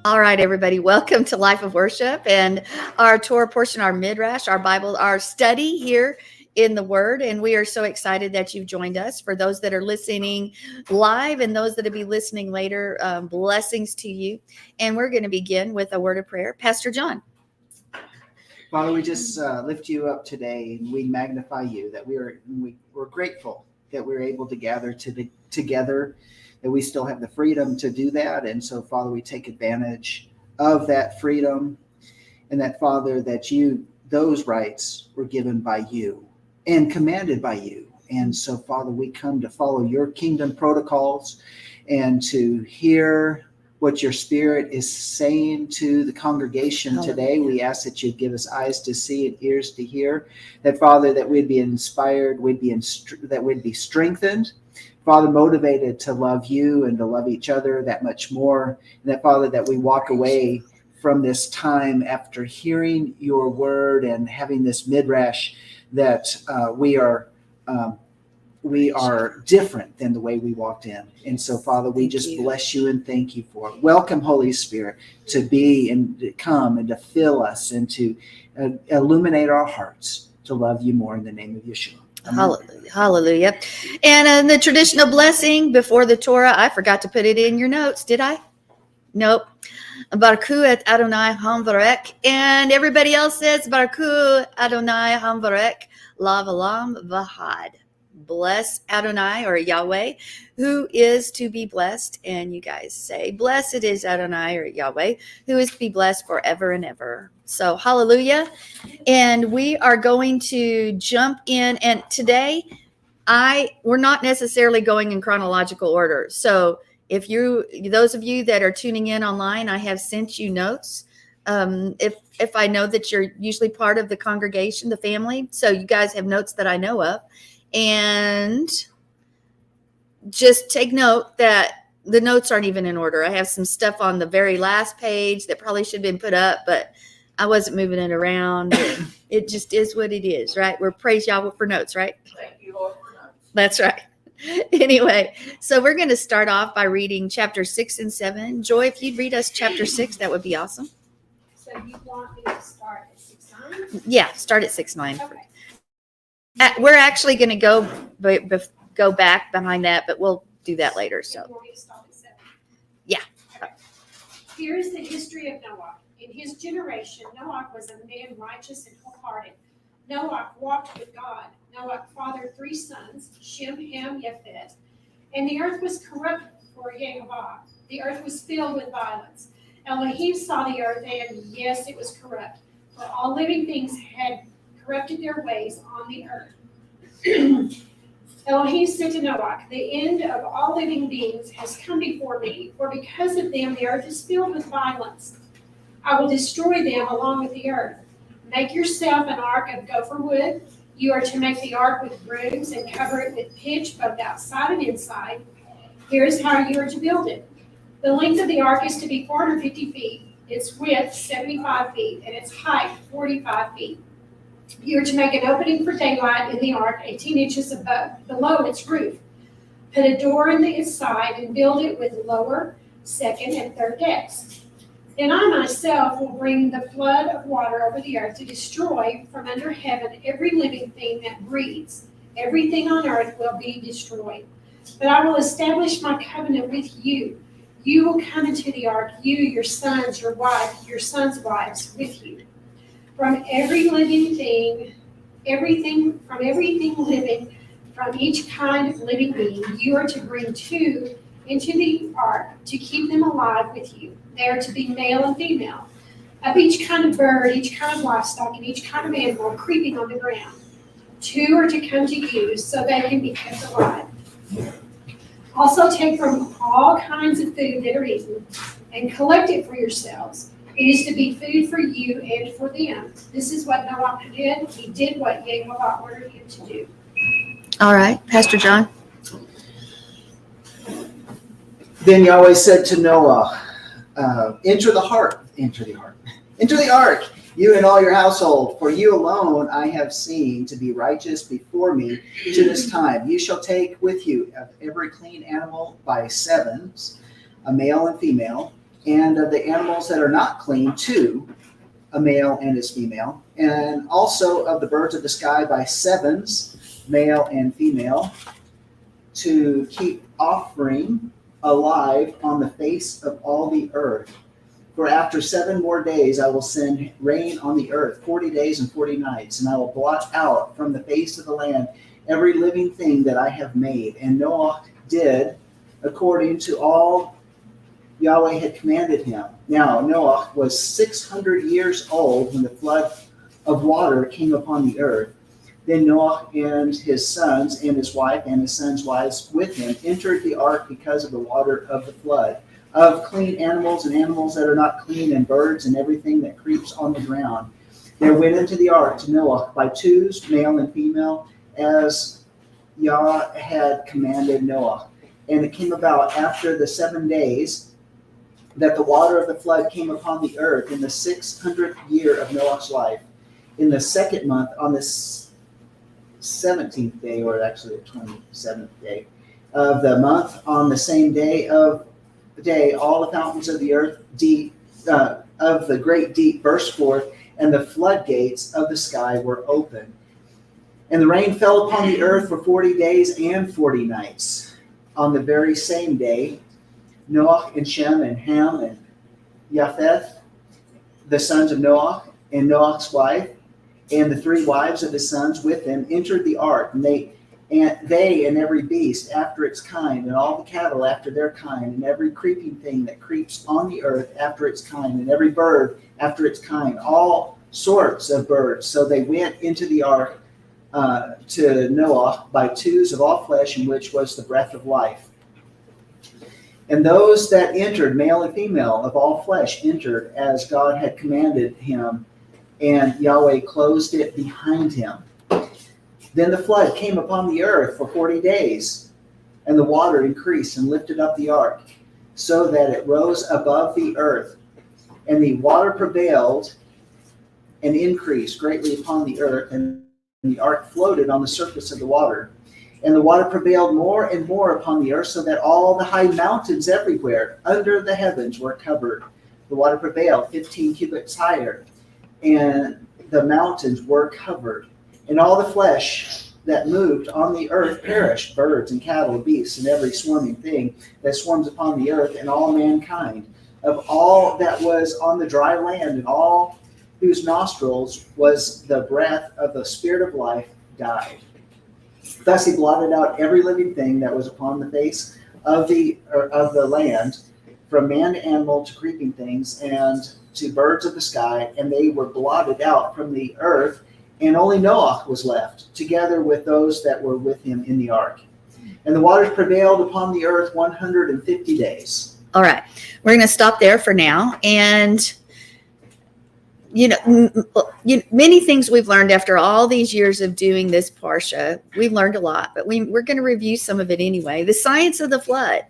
All right, everybody, welcome to Life of Worship and our Torah portion, our Midrash, our Bible, our study here in the Word. And we are so excited that you've joined us. For those that are listening live and those that will be listening later, blessings to you. And we're going to begin with a word of prayer. Pastor John. Father, we just lift you up today, and we magnify you, that we're grateful that we're able to gather together, that we still have the freedom to do that. And so, Father, we take advantage of that freedom, and that, Father, that those rights were given by you and commanded by you. And so, Father, we come to follow your kingdom protocols and to hear what your Spirit is saying to the congregation today. We ask that you give us eyes to see and ears to hear, that, Father, that we'd be inspired, that we'd be strengthened, Father, motivated to love you and to love each other that much more. And that, Father, that we walk away from this time after hearing your word and having this midrash, that we are different than the way we walked in. And so, Father, we just bless you and thank you for it. Welcome, Holy Spirit, to be and to come and to fill us and to illuminate our hearts to love you more, in the name of Yeshua. Hallelujah. Hallelujah. And the traditional blessing before the Torah, I forgot to put it in your notes, did I? Nope. Baruchu et Adonai Hamvarek. And everybody else says Baruchu Adonai Hamvarek Lavalam Vahad. Bless Adonai, or Yahweh, who is to be blessed. And you guys say, blessed is Adonai, or Yahweh, who is to be blessed forever and ever. So hallelujah. And we are going to jump in. And today, we're not necessarily going in chronological order. So if those of you that are tuning in online, I have sent you notes. If I know that you're usually part of the congregation, the family, so you guys have notes that I know of. And just take note that the notes aren't even in order. I have some stuff on the very last page that probably should have been put up, but I wasn't moving it around. It just is what it is, right? We're praise Yahweh for notes, right? Thank you, Lord, for notes. That's right. Anyway, so we're going to start off by reading chapter 6 and 7. Joy, if you'd read us chapter 6, that would be awesome. So you want me to start at 6:9? Yeah, start at 6:9. Okay. We're actually going to go back behind that, but we'll do that later. So You want me to start at 7? Yeah. Okay. Here is the history of Noach. In his generation, Noach was a man righteous and wholehearted. Noach walked with God. Noach fathered 3 sons, Shem, Ham, Japheth. And the earth was corrupt before Yehovah. The earth was filled with violence. Elohim saw the earth, and yes, it was corrupt, for all living things had corrupted their ways on the earth. Elohim said to Noach, the end of all living beings has come before me, for because of them the earth is filled with violence. I will destroy them along with the earth. Make yourself an ark of gopher wood. You are to make the ark with brooms and cover it with pitch, both outside and inside. Here is how you are to build it. The length of the ark is to be 450 feet, its width 75 feet, and its height 45 feet. You are to make an opening for daylight in the ark 18 inches below its roof. Put a door in its side and build it with lower, second, and third decks. Then I myself will bring the flood of water over the earth to destroy from under heaven every living thing that breathes. Everything on earth will be destroyed. But I will establish my covenant with you. You will come into the ark, you, your sons, your wife, your sons' wives with you. From every living thing, everything living, from each kind of living being, you are to bring 2 into the ark to keep them alive with you. They are to be male and female, of each kind of bird, each kind of livestock, and each kind of animal creeping on the ground. 2 are to come to you so they can be kept alive. Also take from all kinds of food that are eaten and collect it for yourselves. It is to be food for you and for them. This is what Noach did. He did what Yehovah ordered him to do. All right, Pastor John. Then Yahweh said to Noah, enter the ark, you and all your household, for you alone I have seen to be righteous before me to this time. You shall take with you of every clean animal by 7s, a male and female, and of the animals that are not clean, 2, a male and his female, and also of the birds of the sky by 7s, male and female, to keep offering alive on the face of all the earth. For after 7 more days I will send rain on the earth 40 days and 40 nights, and I will blot out from the face of the land every living thing that I have made. And Noah did according to all Yahweh had commanded him. Now Noah was 600 years old when the flood of water came upon the earth. Then Noah and his sons and his wife and his sons' wives with him entered the ark because of the water of the flood, of clean animals and animals that are not clean, and birds and everything that creeps on the ground. There went into the ark to Noah by 2s, male and female, as Yah had commanded Noah. And it came about after the 7 days that the water of the flood came upon the earth in the 600th year of Noah's life, in the 2nd month, on the 17th day, or actually the 27th day of the month, on the same day, all the fountains of the earth deep, of the great deep burst forth, and the floodgates of the sky were open. And the rain fell upon the earth for 40 days and 40 nights. On the very same day, Noah and Shem and Ham and Japheth, the sons of Noah, and Noah's wife, and the 3 wives of his sons with them, entered the ark, and they and every beast after its kind, and all the cattle after their kind, and every creeping thing that creeps on the earth after its kind, and every bird after its kind, all sorts of birds. So they went into the ark to Noah by 2s of all flesh, in which was the breath of life. And those that entered, male and female of all flesh, entered as God had commanded him, and Yahweh closed it behind him. Then the flood came upon the earth for 40 days, and the water increased and lifted up the ark, so that it rose above the earth. And the water prevailed and increased greatly upon the earth, and the ark floated on the surface of the water. And the water prevailed more and more upon the earth, so that all the high mountains everywhere under the heavens were covered. The water prevailed 15 cubits higher, and the mountains were covered. And all the flesh that moved on the earth perished, birds and cattle, beasts, and every swarming thing that swarms upon the earth, and all mankind, of all that was on the dry land, and all whose nostrils was the breath of the spirit of life, died. Thus he blotted out every living thing that was upon the face of the land, from man to animal to creeping things, and to birds of the sky, and they were blotted out from the earth, and only Noah was left, together with those that were with him in the ark. And the waters prevailed upon the earth 150 days. All right. We're going to stop there for now. And, many things we've learned after all these years of doing this Parsha. We've learned a lot, but we're going to review some of it anyway. The science of the flood.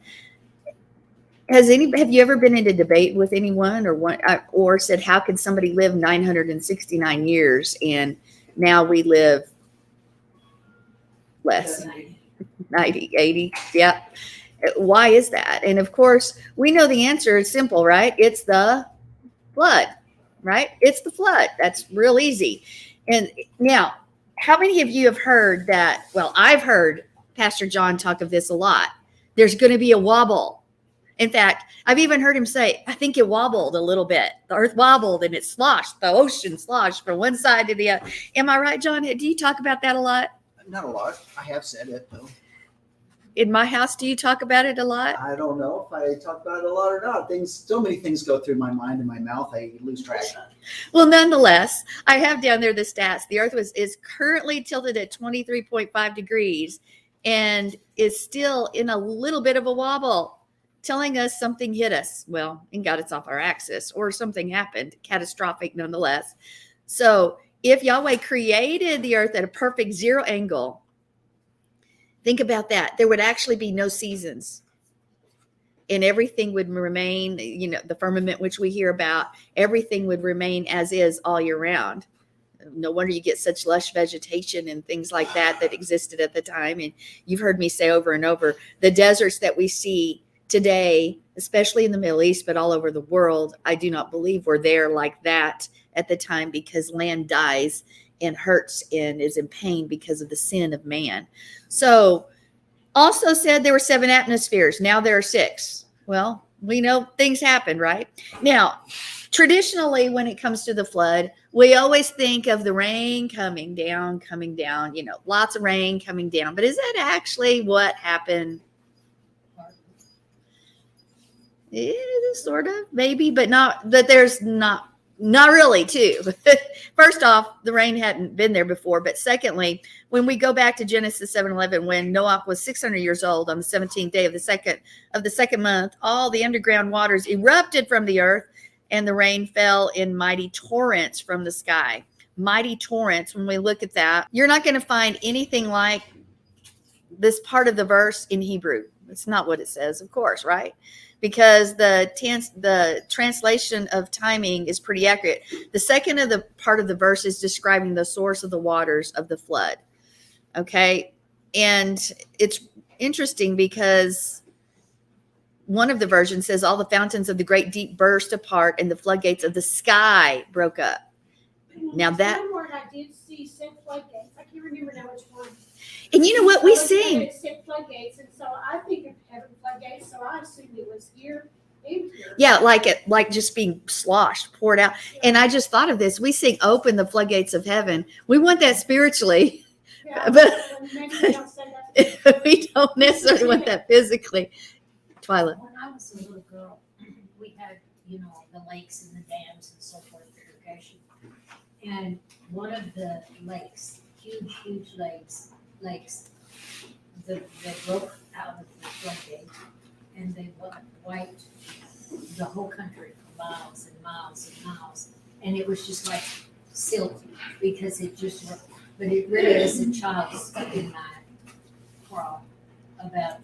Have you ever been in a debate with anyone or said, how can somebody live 969 years and now we live less, 90, 80? Yeah. Why is that? And of course, we know the answer is simple, right? It's the flood, right? It's the flood. That's real easy. And now, how many of you have heard that? Well, I've heard Pastor John talk of this a lot. There's going to be a wobble. In fact, I've even heard him say, I think it wobbled a little bit. The earth wobbled and it sloshed. The ocean sloshed from one side to the other. Am I right, John? Do you talk about that a lot? Not a lot. I have said it, though. In my house, do you talk about it a lot? I don't know if I talk about it a lot or not. So many things go through my mind and my mouth, I lose track. Well, nonetheless, I have down there the stats. The earth is currently tilted at 23.5 degrees and is still in a little bit of a wobble, telling us something hit us. Well, and got us off our axis, or something happened, catastrophic nonetheless. So if Yahweh created the earth at a perfect 0 angle, think about that. There would actually be no seasons. And everything would remain, the firmament which we hear about, everything would remain as is all year round. No wonder you get such lush vegetation and things like that existed at the time. And you've heard me say over and over, the deserts that we see today, especially in the Middle East, but all over the world, I do not believe we're there like that at the time, because land dies and hurts and is in pain because of the sin of man. So also said there were 7 atmospheres. Now there are 6. Well, we know things happen, right? Now, traditionally, when it comes to the flood, we always think of the rain coming down, lots of rain coming down. But is that actually what happened? Sort of, maybe, but not. But there's not really too. First off, the rain hadn't been there before. But secondly, when we go back to Genesis 7:11, when Noach was 600 years old on the 17th day of the second month, all the underground waters erupted from the earth, and the rain fell in mighty torrents from the sky. Mighty torrents. When we look at that, you're not going to find anything like this part of the verse in Hebrew. It's not what it says, of course, right? Because the translation of timing is pretty accurate. The second of the part of the verse is describing the source of the waters of the flood. Okay. And it's interesting because one of the versions says all the fountains of the great deep burst apart and the floodgates of the sky broke up. Now that one word I did see said floodgates. I can't remember now which one. And you know what we sing? It said floodgates, and so I think of heaven floodgates. So I assumed it was here and here. Yeah, like just being sloshed, poured out. And I just thought of this. We sing "Open the floodgates of heaven." We want that spiritually, Yeah, but maybe we don't say that. we don't necessarily want that physically. Twyla. When I was a little girl, we had, the lakes and the dams and so forth for irrigation. And one of the lakes, huge lakes, they broke out of the floodgate and they wiped the whole country for miles and miles and miles. And it was just like silt because it just, but it really is a child stuck in my craw about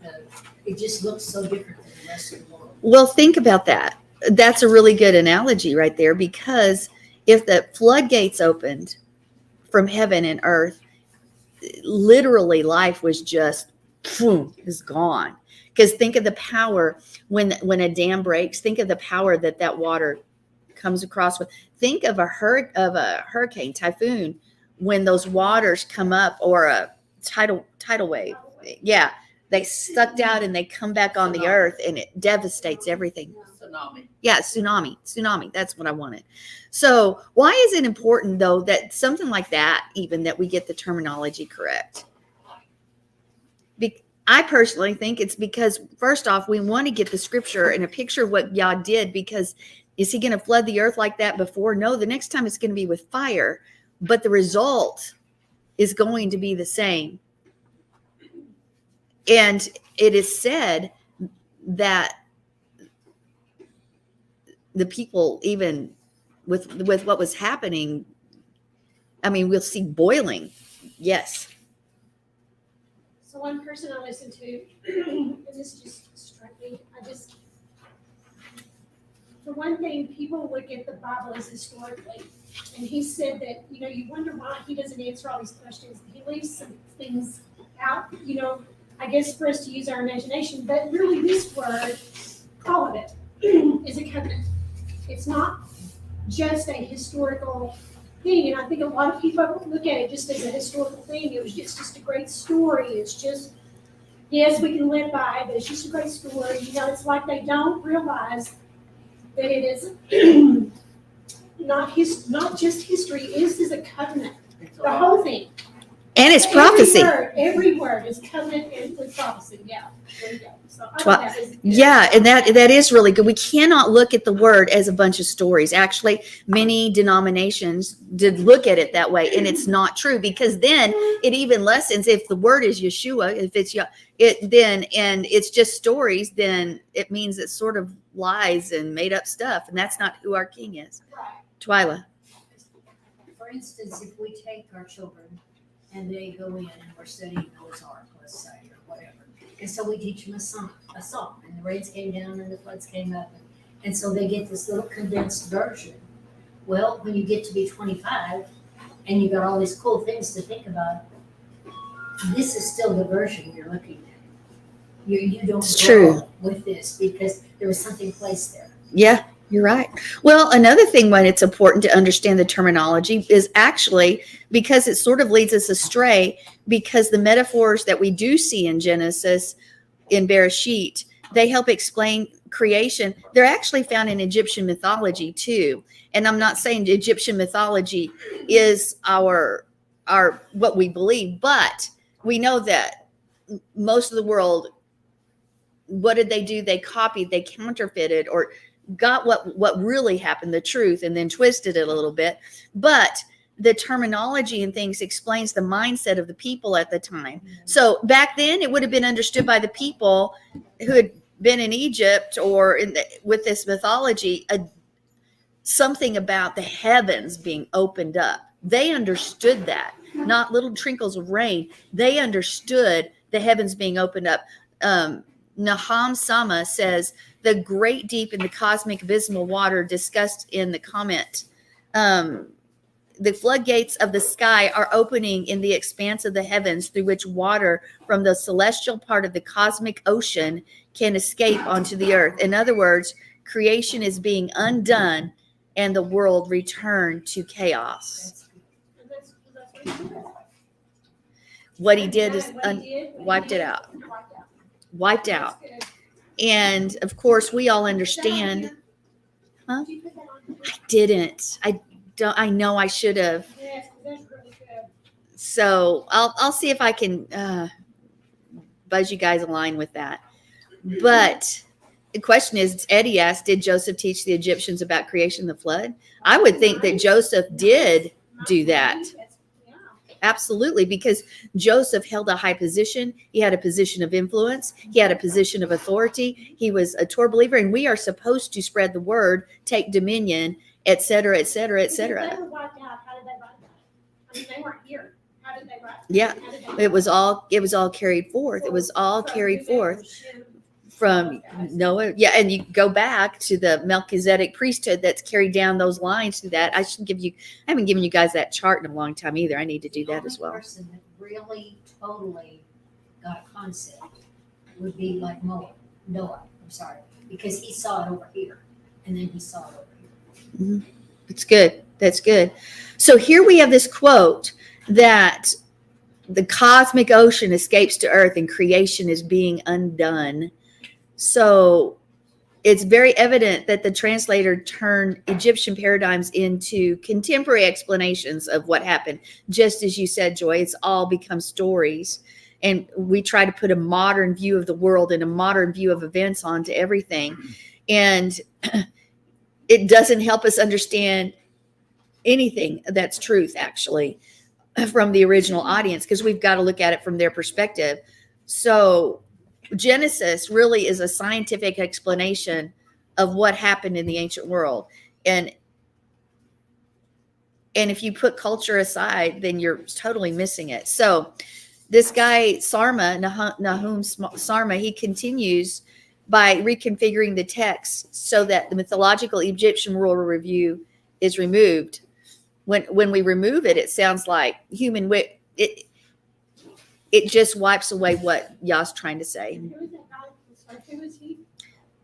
it just looks so different than the rest of the world. Well, think about that. That's a really good analogy right there, because if the floodgates opened from heaven and earth, literally life was just is gone. Because think of the power when a dam breaks. Think of the power that water comes across with. Think of a hurricane, typhoon, when those waters come up, or a tidal wave. Yeah, they sucked out and they come back on the earth, and it devastates everything. Tsunami. Yeah, tsunami. That's what I wanted. So why is it important, though, that something like that, even that we get the terminology correct? I personally think it's because, first off, we want to get the scripture and a picture of what Yah did, because is he going to flood the earth like that before? No, the next time it's going to be with fire, but the result is going to be the same. And it is said that the people, even with what was happening, I mean, we'll see boiling. Yes. So one person I listened to, and this just struck me. For one thing, people look at the Bible as historically, and he said that, you wonder why he doesn't answer all these questions. He leaves some things out, I guess for us to use our imagination, but really this word, all of it, is a covenant. It's not just a historical thing, and I think a lot of people look at it just as a historical thing. It was just a great story. It's just, yes, we can live by it, but it's just a great story. It's like they don't realize that it is not just history. This is a covenant. The whole thing. And it's prophecy. Every word is covenant and with prophecy. Yeah, there you go. So and that is really good. We cannot look at the word as a bunch of stories. Actually, many denominations did look at it that way, and it's not true, because then it even lessens. If the word is Yeshua, if it's and it's just stories, then it means it's sort of lies and made up stuff, and that's not who our King is. Right. Twyla. For instance, if we take our children and they go in and we're studying Noah's Ark, let's say, or whatever. And so we teach them a song, and the rains came down and the floods came up. And so they get this little condensed version. Well, when you get to be 25 and you got all these cool things to think about, this is still the version you're looking at. You don't It's grow true. with this because there was something placed there. Yeah, you're right. Well, another thing when it's important to understand the terminology is actually because it sort of leads us astray, because the metaphors that we do see in Genesis, in Bereshit, they help explain creation. They're actually found in Egyptian mythology too. And I'm not saying Egyptian mythology is our what we believe, but we know that most of the world, what did they do? They copied, they counterfeited, or got what really happened, the truth, and then twisted it a little bit. But the terminology and things explains the mindset of the people at the time. So back then it would have been understood by the people who had been in Egypt or with this mythology, something about the heavens being opened up. They understood that, not little trinkles of rain. They understood the heavens being opened up. Nahum Sama says the great deep in the cosmic abysmal water discussed in the comment. The floodgates of the sky are opening in the expanse of the heavens through which water from the celestial part of the cosmic ocean can escape onto the earth. In other words, creation is being undone and the world returned to chaos. That's What he did is What he did, wiped it out. Wiped out. Wiped out. That's good. And of course, we all understand. Huh? Did you put that on here? I didn't. I know I should have. Yes, that's really good. So I'll see if I can buzz you guys align with that. But the question is, Eddie asked, did Joseph teach the Egyptians about creation and the flood? I would think that Joseph did do that. Yeah. Absolutely, because Joseph held a high position. He had a position of influence. He had a position of authority. He was a Torah believer, and we are supposed to spread the word, take dominion, et cetera, et cetera, et If they cetera. were wiped out, how did they write that? I mean, they weren't here. How did they write? Yeah, How did they it was all carried forth. It was all From carried who forth they were, Shem, from Noah. Yeah, and you go back to the Melchizedek priesthood that's carried down those lines through that. I haven't given you guys that chart in a long time either. I need to do that as The well. only person that really totally got a concept would be like Noah, because he saw it over here, and then he saw it over here. It's good. That's good. So here we have this quote that the cosmic ocean escapes to earth and creation is being undone. So it's very evident that the translator turned Egyptian paradigms into contemporary explanations of what happened. Just as you said, Joy, it's all become stories. And we try to put a modern view of the world and a modern view of events onto everything. And it doesn't help us understand anything that's truth, actually, from the original audience, because we've got to look at it from their perspective. So Genesis really is a scientific explanation of what happened in the ancient world. And if you put culture aside, then you're totally missing it. So this guy, Nahum Sarma, he continues by reconfiguring the text so that the mythological Egyptian world review is removed. When we remove it, it sounds like human wit. It just wipes away what Yah's trying to say. Who is that guy? Who is he?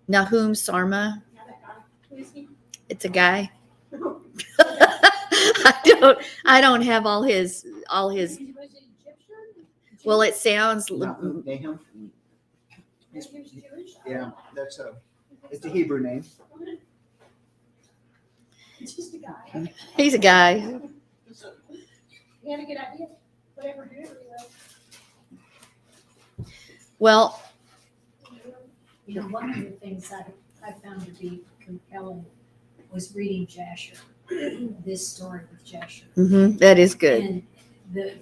Nahum Sarma. Yeah, that guy. Who is he? It's a guy. I don't have all his. Was it Egyptian? Well, it sounds. Nahum. He was Jewish? Yeah, it's a Hebrew name. It's just a guy. He's a guy. He had a good idea. Whoever he was. Well, You know, one of the things I found to be compelling was reading Jasher, this story with Jasher. that is good. And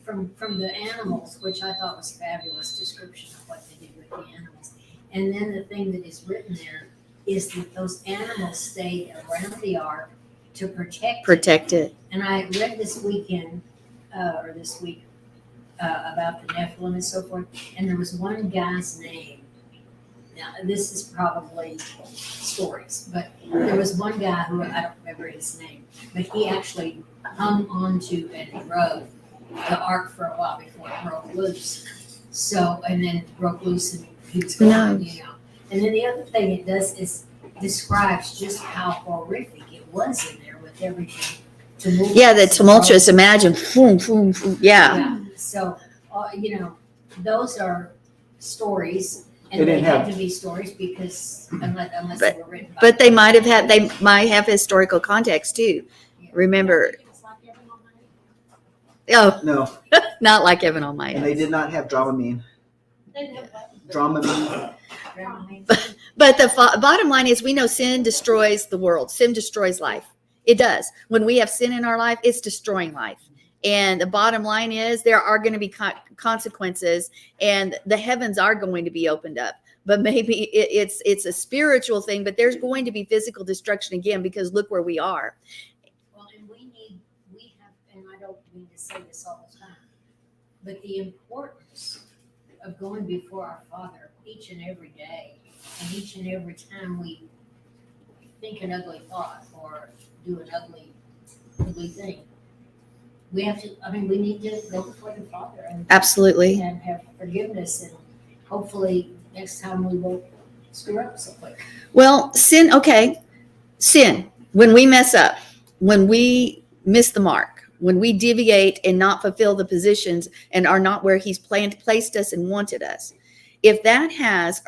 from the animals, which I thought was a fabulous description of what they did with the animals. And then the thing that is written there is that those animals stayed around the ark to protect it. And I read this week about the Nephilim and so forth, and there was one guy's name. Now, this is probably stories, but there was one guy who, I don't remember his name, but he actually hung onto and rode the ark for a while before it broke loose. So, and then broke loose and keeps Who going, knows? you know. And then the other thing it does is describes just how horrific it was in there with everything. Yeah, the tumultuous. Imagine. Boom, boom, boom. Yeah. So, you know, those are stories, They and they didn't had have- to be stories because unless But- they were written by. But they might have historical context too. Remember, It's like Evan Almighty. oh, No, not like Evan Almighty. and they did not have Dramamine. They didn't have what? Dramamine. But the bottom line is we know sin destroys the world. Sin destroys life. It does. When we have sin in our life, it's destroying life. And the bottom line is there are going to be consequences, and the heavens are going to be opened up. But maybe it's a spiritual thing, but there's going to be physical destruction again, because look where we are. Well, and we have, and I don't mean to say this all the time, but the importance of going before our Father each and every day, and each and every time we think an ugly thought or do an ugly thing. We have to, we need to go before the Father Absolutely. and have forgiveness, and hopefully next time we won't screw up so quick. Well, sin, okay. Sin, when we mess up, when we miss the mark, when we deviate and not fulfill the positions and are not where he's placed us and wanted us, if that has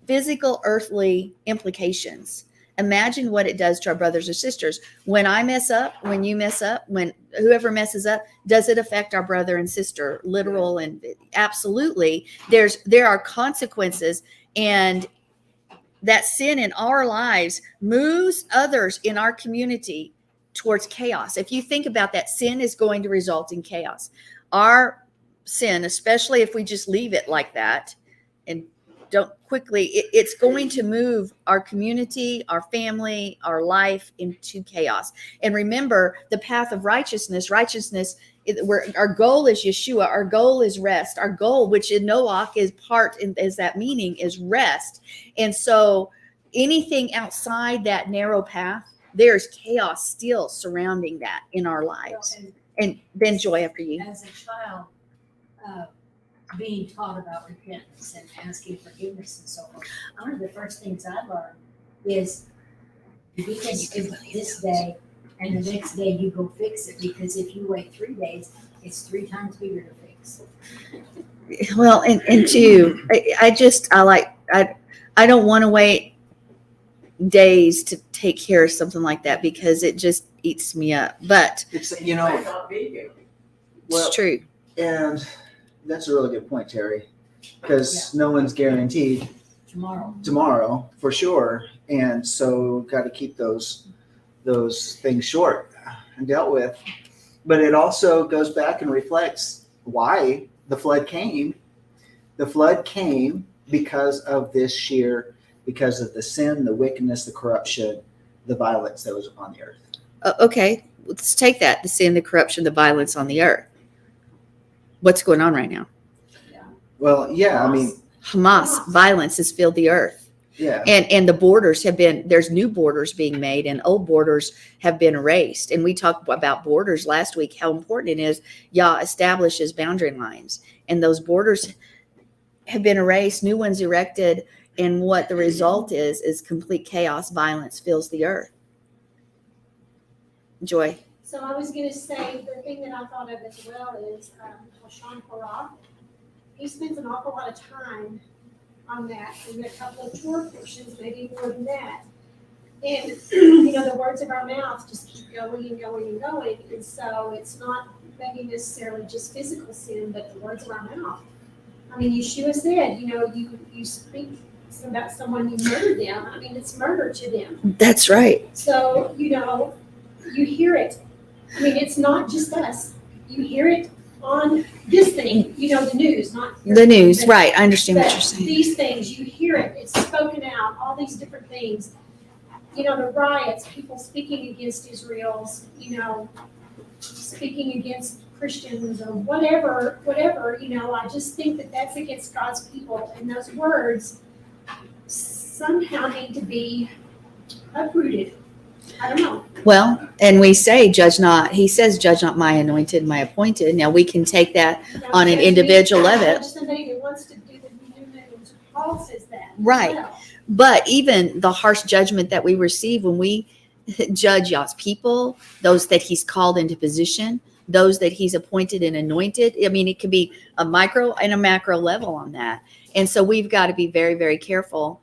physical earthly implications, imagine what it does to our brothers or sisters. When I mess up, when you mess up, when whoever messes up, does it affect our brother and sister? Literal and absolutely. There are consequences, and that sin in our lives moves others in our community towards chaos. If you think about that, sin is going to result in chaos. Our sin, especially if we just leave it like that and don't quickly, it's going to move our community, our family, our life into chaos. And remember, the path of righteousness, where our goal is Yeshua, our goal is rest, our goal, which in Noach is that meaning, is rest. And so anything outside that narrow path, there's chaos still surrounding that in our lives. And then Joy, after you. As a child, being taught about repentance and asking forgiveness and so forth, one of the first things I learned is you can skip this day and the next day you go fix it, because if you wait 3 days, it's 3 times bigger to fix. Well, and two, I don't want to wait days to take care of something like that, because it just eats me up. But It's Not vegan. well, it's true. and that's a really good point, Terry, because no one's guaranteed tomorrow for sure, and so got to keep those things short and dealt with. But it also goes back and reflects why the flood came. The flood came because of because of the sin, the wickedness, the corruption, the violence that was upon the earth. Okay, let's take that, the sin, the corruption, the violence on the earth. What's going on right now? Well, yeah, I mean, Hamas violence has filled the earth. yeah. And the borders there's new borders being made, and old borders have been erased. And we talked about borders last week, how important it is Yah establishes boundary lines. And those borders have been erased, new ones erected, and what the result is complete chaos, violence fills the earth. Joy. So I was gonna say, the thing that I thought of as well is, Hoshan Korah. He spends an awful lot of time on that, in a couple of Torah portions, maybe more than that. And, the words of our mouth just keep going and going and going. And so it's not maybe necessarily just physical sin, but the words of our mouth. I mean, Yeshua said, you speak about someone, you murder them. I mean, it's murder to them. That's right. So, you hear it. I mean, it's not just us. You hear it on this thing, the news, not The news, but- right. I understand what but you're saying. These things, you hear it, it's spoken out, all these different things. The riots, people speaking against Israel's, speaking against Christians or whatever, I just think that that's against God's people. And those words somehow need to be uprooted. I don't know. Well, and we say, judge not. He says, judge not my anointed, my appointed. Now we can take that on an individual level. Somebody that wants to do the new moon Paul says that. as Right. well. But even the harsh judgment that we receive when we judge God's people, those that he's called into position, those that he's appointed and anointed. I mean, it could be a micro and a macro level on that. And so we've got to be very, very careful.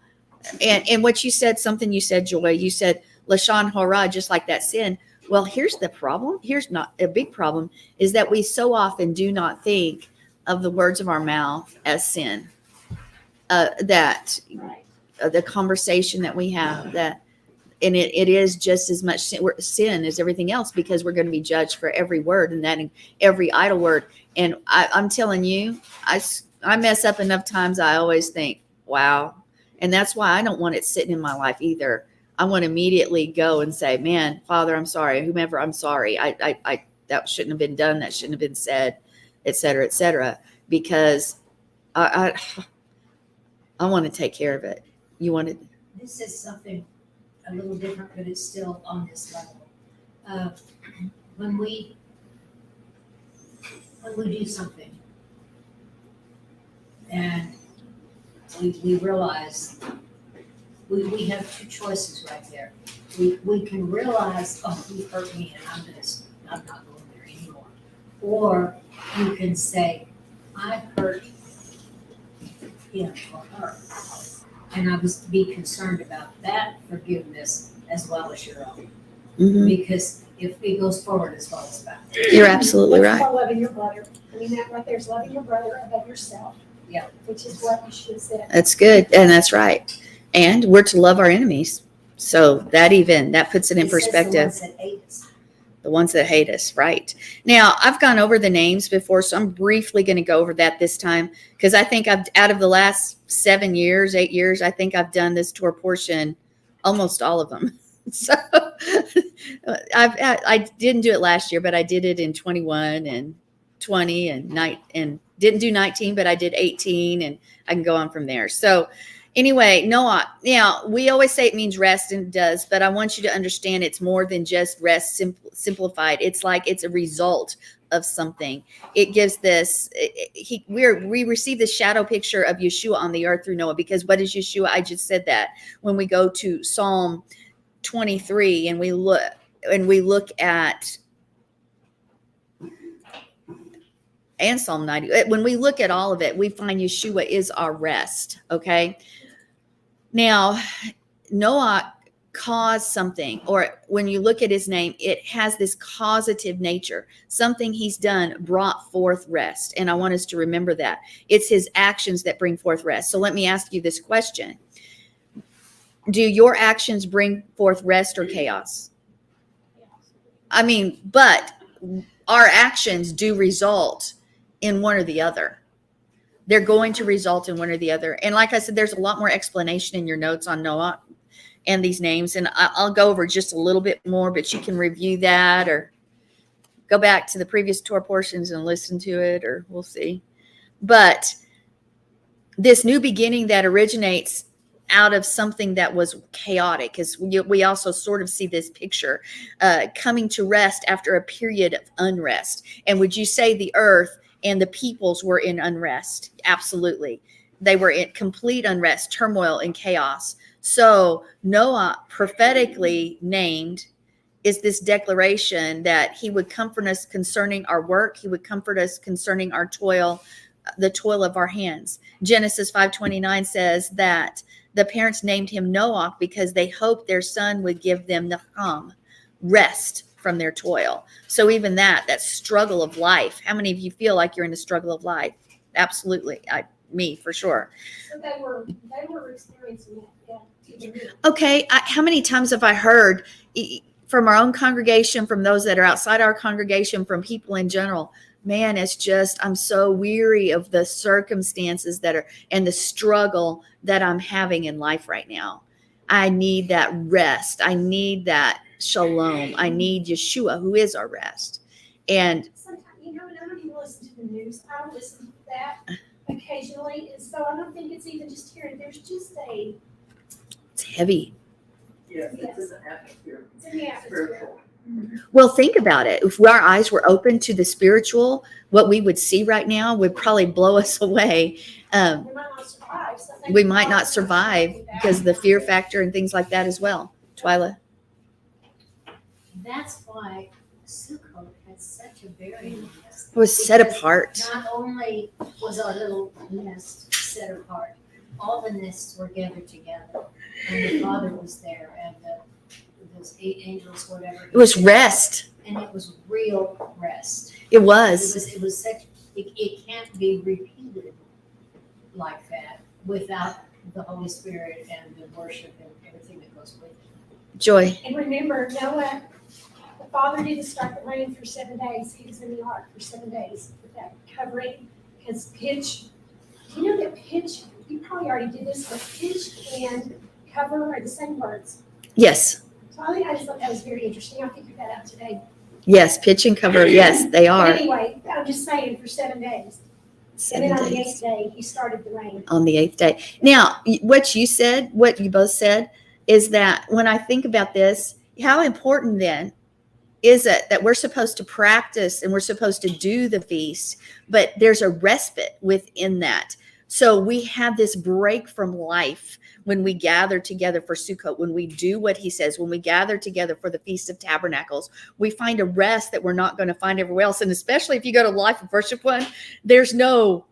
And what you said, something you said, Joy, you said, Lashon Hora, just like that sin. Well, here's the problem. Here's not a big problem, is that we so often do not think of the words of our mouth as sin. That Right. the conversation that we have, that, and it is just as much sin as everything else, because we're going to be judged for every word, and that every idle word. And I'm telling you, I mess up enough times. I always think, wow. And that's why I don't want it sitting in my life either. I want to immediately go and say, man, Father, I'm sorry. Whomever, I'm sorry. I that shouldn't have been done. That shouldn't have been said, et cetera, because I want to take care of it. You want to, This is something a little different, but it's still on this level. When we do something and we realize we have two choices right there. We can realize, oh, he hurt me and I'm not going there anymore. Or you can say, I hurt him or her. And I was to be concerned about that forgiveness as well as your own. Mhm. Because if it goes forward, it's what it's about. You're absolutely That's right. called loving your brother. I mean, that right there is loving your brother above yourself. Yeah. Which is what you should have said. That's good. And that's right. And we're to love our enemies. So that puts it in It says perspective. the ones that hate us. The ones that hate us, right? Now, I've gone over the names before, so I'm briefly going to go over that this time, because I think out of the last 8 years, I think I've done this Torah portion, almost all of them. So I didn't do it last year, but I did it in 21 and 20 and didn't do 19, but I did 18, and I can go on from there. So anyway, Noach. Now, we always say it means rest, and it does, but I want you to understand it's more than just rest simplified. It's like it's a result of something. It gives this, we receive this shadow picture of Yeshua on the earth through Noah, because what is Yeshua? I just said that. When we go to Psalm 23 and we look at, and Psalm 90, when we look at all of it, we find Yeshua is our rest. Okay. Now, Noah caused something, or when you look at his name, it has this causative nature. Something he's done brought forth rest. And I want us to remember that. It's his actions that bring forth rest. So let me ask you this question. Do your actions bring forth rest or chaos? I mean, but our actions do result in one or the other. They're going to result in one or the other. And like I said, there's a lot more explanation in your notes on Noah and these names. And I'll go over just a little bit more, but you can review that or go back to the previous Torah portions and listen to it, or we'll see. But this new beginning that originates out of something that was chaotic, because we also sort of see this picture coming to rest after a period of unrest. And would you say the earth and the peoples were in unrest? Absolutely. They were in complete unrest, turmoil, and chaos. So Noah, prophetically named, is this declaration that he would comfort us concerning our work. He would comfort us concerning our toil, the toil of our hands. Genesis 5:29 says that the parents named him Noach because they hoped their son would give them Naham, rest from their toil. So even that struggle of life. How many of you feel like you're in the struggle of life? Absolutely. Me for sure. So they were experiencing that. Yeah. Okay. How many times have I heard from our own congregation, from those that are outside our congregation, from people in general, man, it's just, I'm so weary of the circumstances and the struggle that I'm having in life right now. I need that rest. I need that shalom. I need Yeshua, who is our rest. And Sometimes, and I don't even listen to the news. I listen to that occasionally. And so I don't think it's even just here. There's just it's heavy. Yes, it's in the atmosphere. it's in the atmosphere. Spiritual. Well, think about it. If our eyes were open to the spiritual, what we would see right now would probably blow us away. We might not survive. So thank We you, might God, not for survive showing me that. because of the fear factor and things like that as well. Twyla? That's why Sukkot had such a very It was set apart. Not only was our little nest set apart, all the nests were gathered together, and the Father was there, and those 8 angels, whatever. It was rest. And it was real rest. It was. It was such. It can't be repeated like that without the Holy Spirit and the worship and everything that goes with it. Joy. And remember, Noah, the Father didn't start the rain for 7 days. He was in the ark for 7 days with that covering. Because pitch, you know that pitch, you probably already did this, but pitch and cover are the same words. Yes. So I just thought that was very interesting. I figured that out today. Yes. Pitch and cover. Yes, they But are. anyway, I'm just saying for 7 days. And 7 then on the days. 8th day, he started the rain. On the 8th day. Now, what you said, what you both said, is that when I think about this, how important then is it that we're supposed to practice and we're supposed to do the feast, but there's a respite within that. So we have this break from life when we gather together for Sukkot, when we do what he says, when we gather together for the Feast of Tabernacles, we find a rest that we're not going to find everywhere else. And especially if you go to Life of Worship one, there's no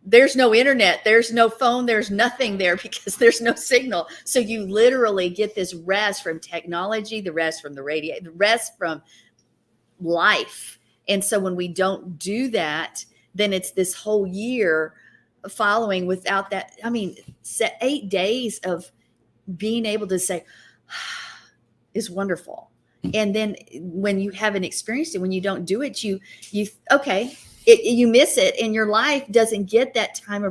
internet, there's no phone, there's nothing there because there's no signal. So you literally get this rest from technology, the rest from the radio, the rest from life. And so when we don't do that, then it's this whole year following without that. I mean, 8 days of being able to say is wonderful. And then when you haven't experienced it, when you don't do it, you miss it, and your life doesn't get that time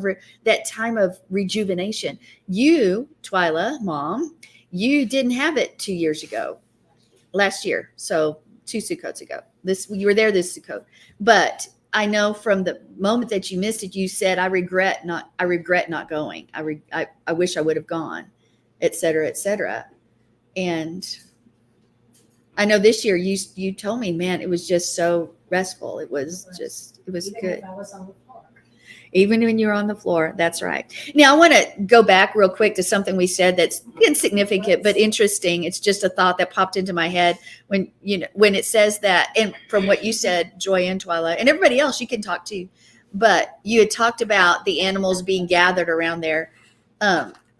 of rejuvenation. You, Twyla, Mom, you didn't have it 2 years ago, last year. So 2 Sukkots ago. You were there this Sukkot, but I know from the moment that you missed it, you said, I regret not going. I wish I would have gone, et cetera, et cetera. And I know this year you told me, man, it was just so restful. It was Even good. if I was on the floor. Even when you're on the floor. That's right. Now I want to go back real quick to something we said that's insignificant, but interesting. It's just a thought that popped into my head when it says that, and from what you said, Joy and Twyla, and everybody else you can talk to, but you had talked about the animals being gathered around there,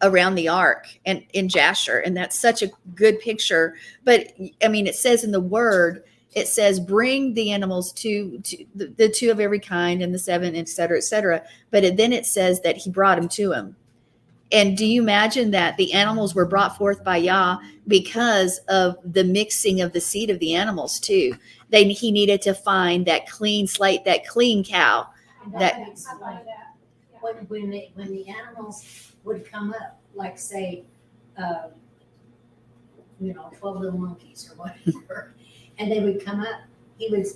around the ark and in Jasher. And that's such a good picture. But I mean, it says in the word, it says, bring the animals to the 2 of every kind and the 7, et cetera, et cetera. But then it says that he brought them to him. And do you imagine that the animals were brought forth by Yah because of the mixing of the seed of the animals too? He needed to find that clean slate, that clean cow. And That- I thought of that. When the animals would come up, like say, 12 little monkeys or whatever, and they would come up, he would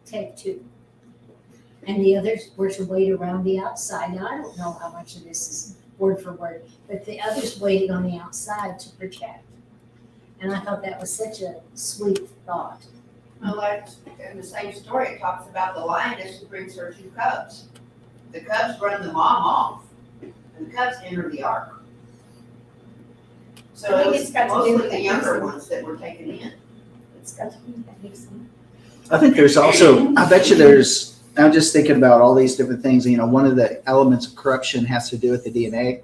take 2. And the others were to wait around the outside. Now, I don't know how much of this is word for word, but the others waited on the outside to protect. And I thought that was such a sweet thought. Well, like in the same story, it talks about the lioness who brings her 2 cubs. The cubs run the mom off, and the cubs enter the ark. So I it think was it's got to do mostly with the that younger mixing. ones that were taken in. It's got to be that mixing. I think there's also, I bet you there's, I'm just thinking about all these different things. One of the elements of corruption has to do with the DNA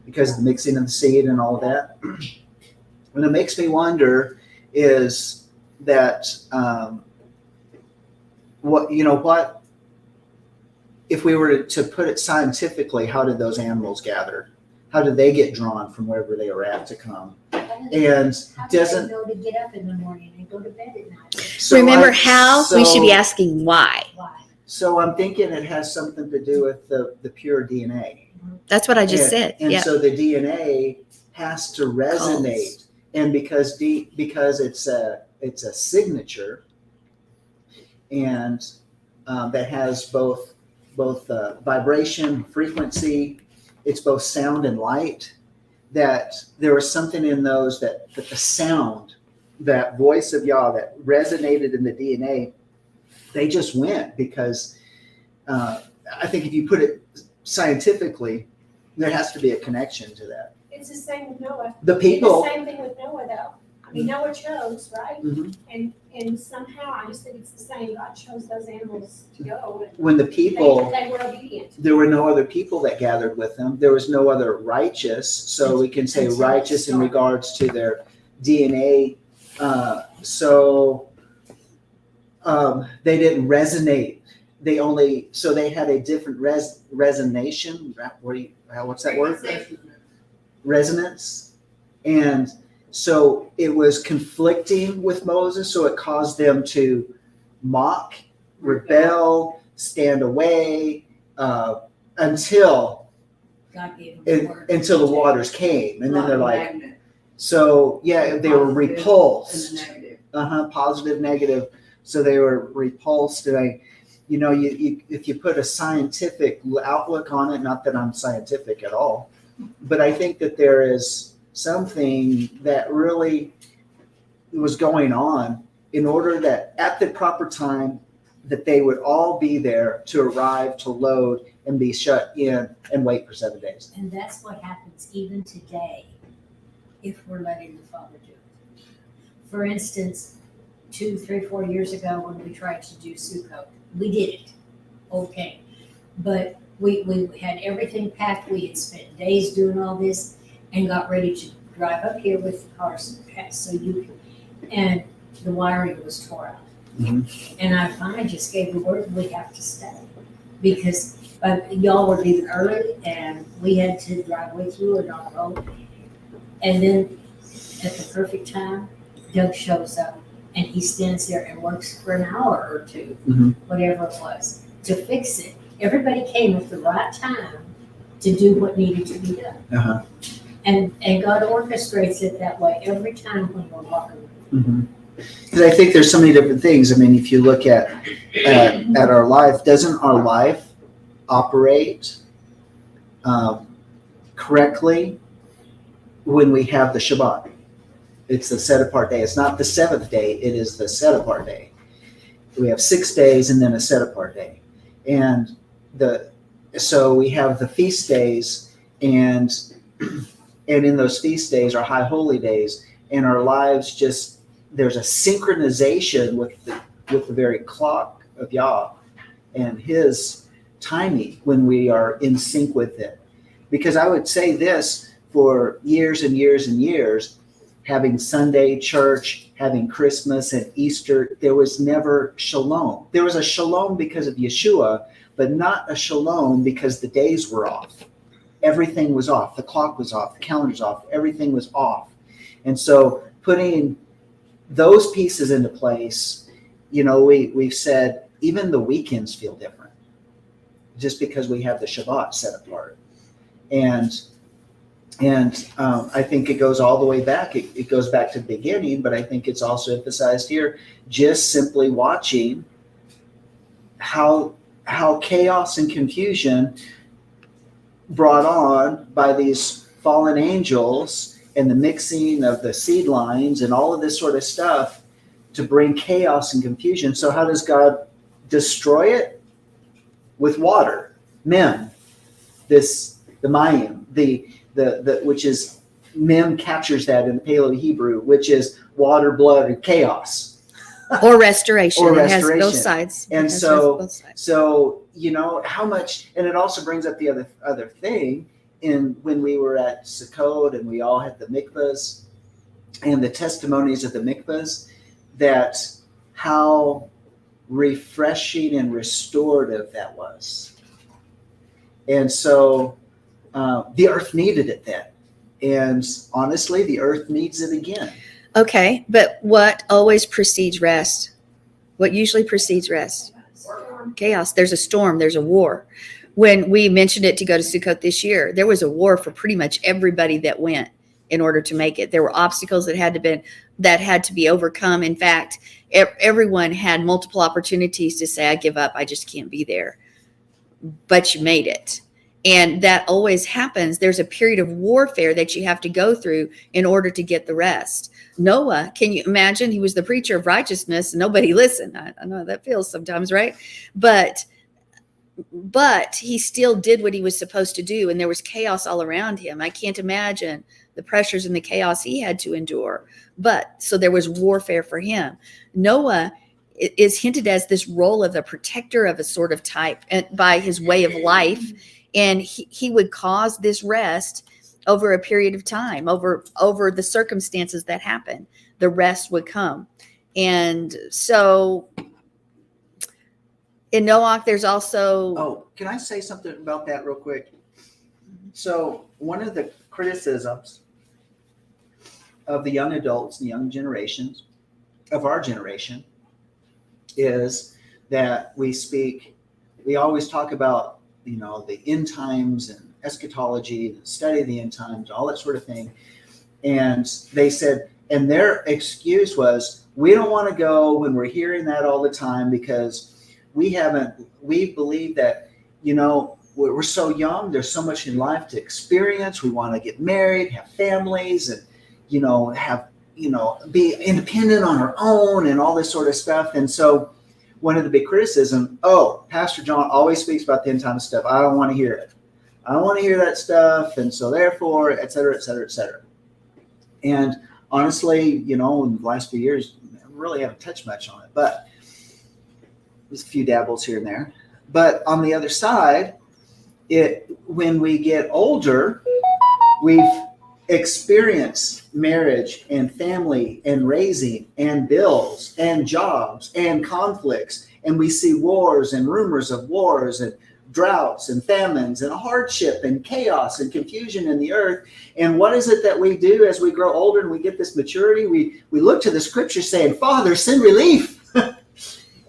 because of the mixing of the seed and all of that. What it makes me wonder is that, what, if we were to put it scientifically, how did those animals gather? How did they get drawn from wherever they were at to come? And How do doesn't, they know to get up in the morning and go to bed at night? so Remember I- how? We should be so- asking why. Why? So I'm thinking it has something to do with the pure DNA. That's what I just And- said. And Yeah. so the DNA has to resonate, and because it's a signature, and that has both vibration, frequency. It's both sound and light. That there was something in those that the sound that voice of Yah that resonated in the DNA, they just went because I think if you put it scientifically, there has to be a connection to that. It's the same with Noah. The people, The same thing with Noah, though. I mean, Noah chose, right? Mhm. And somehow, I just think it's the same. God chose those animals to go. And when the people, they were obedient. there were no other people that gathered with them. There was no other righteous. So we can say Until righteous in it regards to their DNA. They didn't resonate. So they had a different resonation. What's that word? Resonance. And so it was conflicting with Moses. So it caused them to mock, rebel, stand away, until God gave them the word. until the waters came. And then they're like, Magnet. so yeah, they were Positive repulsed. and negative. Positive, negative. So they were repulsed. And you if you put a scientific outlook on it, not that I'm scientific at all, but I think that there is something that really was going on in order that at the proper time that they would all be there to arrive, to load, and be shut in and wait for 7 days. And that's what happens even today if we're letting the Father do it. For instance, 2, 3, 4 years ago when we tried to do Sukkot, we did it. Okay. But we had everything packed. We had spent days doing all this and got ready to drive up here with the cars and the wiring was tore out. Mhm. And I finally just gave the word we have to stay because y'all were leaving early and we had to drive way through a dark road. And then at the perfect time, Doug shows up and he stands there and works for an hour or two, Mhm. whatever it was, to fix it. Everybody came at the right time to do what needed to be done. Uh-huh. And God orchestrates it that way every time when we're walking. Because I think there's so many different things. I mean, if you look at our life, doesn't our life operate correctly when we have the Shabbat? It's the set apart day. It's not the seventh day. It is the set apart day. We have 6 days and then a set apart day. And so we have the feast days and in those feast days are high holy days, and our lives just, there's a synchronization with the very clock of Yah and his timing when we are in sync with it. Because I would say this, for years and years and years, having Sunday church, having Christmas and Easter, there was never shalom. There was a shalom because of Yeshua, but not a shalom because the days were off. Everything was off. The clock was off. The calendar's off. Everything was off. And so putting those pieces into place, we've said even the weekends feel different just because we have the Shabbat set apart. And I think it goes all the way back. It goes back to the beginning, but I think it's also emphasized here, just simply watching how chaos and confusion brought on by these fallen angels and the mixing of the seed lines and all of this sort of stuff to bring chaos and confusion. So how does God destroy it? With water, mem, the mayim, the which is, mem captures that in Paleo Hebrew, which is water, blood, and chaos. Or restoration. Or It has restoration. both sides. And It has so- both sides. So, how much, and it also brings up the other thing, in when we were at Sukkot and we all had the mikvahs and the testimonies of the mikvahs, that how refreshing and restorative that was. And so the earth needed it then. And honestly, the earth needs it again. Okay, but what always precedes rest? What usually precedes rest? Chaos. There's a storm. There's a war. When we mentioned it to go to Sukkot this year, there was a war for pretty much everybody that went in order to make it. There were obstacles that had to be overcome. In fact, everyone had multiple opportunities to say, I give up. I just can't be there. But you made it. And that always happens. There's a period of warfare that you have to go through in order to get the rest. Noah, can you imagine? He was the preacher of righteousness. And nobody listened. I know how that feels sometimes, right? But he still did what he was supposed to do. And there was chaos all around him. I can't imagine the pressures and the chaos he had to endure. But so there was warfare for him. Noah is hinted as this role of a protector of a sort of type, and by his way of life. And he would cause this rest over a period of time, over the circumstances that happen. The rest would come. And so in Noach, there's also... Oh, can I say something about that real quick? So one of the criticisms of the young adults and young generations of our generation is that we always talk about, the end times and eschatology, the study of the end times, all that sort of thing. And they said, and their excuse was, we don't want to go when we're hearing that all the time because we believe that, we're so young, there's so much in life to experience. We want to get married, have families, and, be independent on our own and all this sort of stuff. And so one of the big criticism, Pastor John always speaks about the end time stuff. I don't want to hear it. I don't want to hear that stuff. And so therefore, et cetera, et cetera, et cetera. And honestly, in the last few years, I really haven't touched much on it, but there's a few dabbles here and there. But on the other side, when we get older, we've experienced marriage and family and raising and bills and jobs and conflicts, and we see wars and rumors of wars and droughts and famines and hardship and chaos and confusion in the earth. And what is it that we do as we grow older and we get this maturity? We look to the scripture saying, Father, send relief.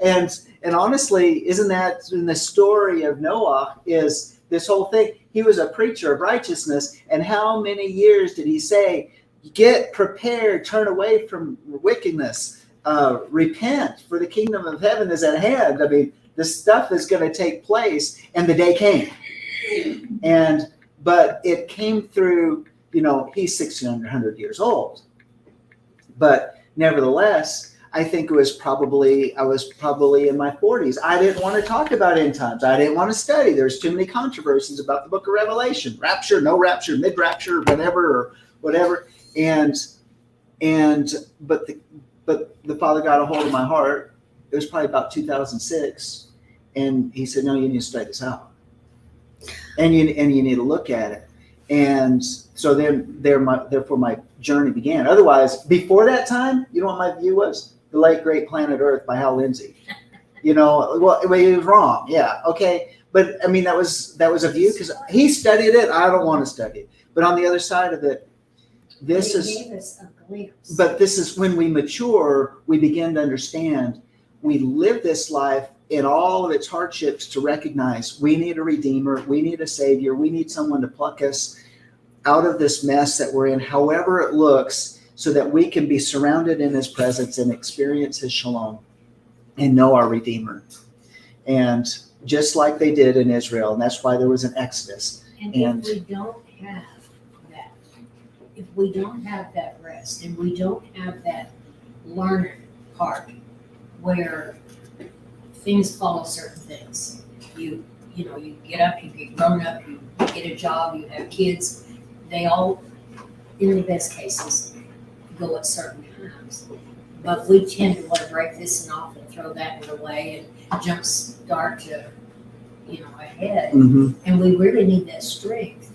and honestly, isn't that in the story of Noah is this whole thing? He was a preacher of righteousness. And how many years did he say, get prepared, turn away from wickedness, repent, for the kingdom of heaven is at hand. I mean, this stuff is going to take place, and the day came. But it came through, he's 600 years old. But nevertheless, I think I was probably in my 40s. I didn't want to talk about end times. I didn't want to study. There's too many controversies about the book of Revelation, rapture, no rapture, mid-rapture, whatever. But the Father got a hold of my heart. It was probably about 2006, and he said, "No, you need to study this out, and you need to look at it." And so then, therefore, my journey began. Otherwise, before that time, you know what my view was? The Late Great Planet Earth by Hal Lindsey. Well, he was wrong. Yeah, okay. But I mean, that was a view because he studied it. I don't want to study it. But on the other side of it, this is when we mature, we begin to understand. We live this life in all of its hardships to recognize we need a Redeemer, we need a Savior, we need someone to pluck us out of this mess that we're in, however it looks, so that we can be surrounded in His presence and experience His shalom and know our Redeemer. And just like they did in Israel, and that's why there was an Exodus. And if we don't have that rest, and we don't have that learning part where things follow certain things, you get up, you get grown up, you get a job, you have kids, they all, in the best cases, go at certain times. But we tend to want to break this and off and throw that one away and jump start to, ahead. Mm-hmm. And we really need that strength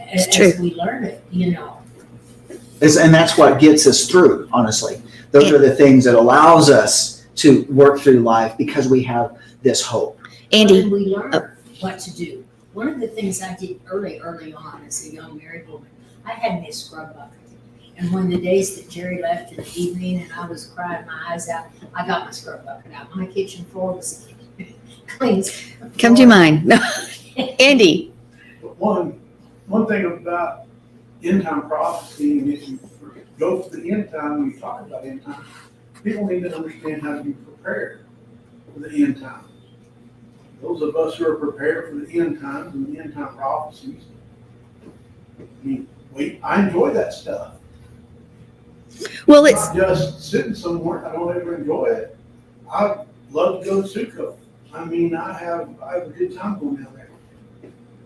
as we learn it, And that's what gets us through, honestly. Those are the things that allows us to work through life because we have this hope. Andy. And we learn what to do. One of the things I did early on as a young married woman, I had me a scrub bucket. And when the days that Jerry left in the evening and I was crying my eyes out, I got my scrub bucket out. My kitchen floor was clean. Come to mind. Andy. One thing about end time prophecy, and if you go to the end time, when you talk about end time, people need to understand how to be prepared for the end time. those of us who are prepared for the end times and the end time prophecies, I mean, I enjoy that stuff. Well, It's it's not just sitting somewhere. I don't ever enjoy it. I love to go to Sukkot. I mean, I have a good time going down there.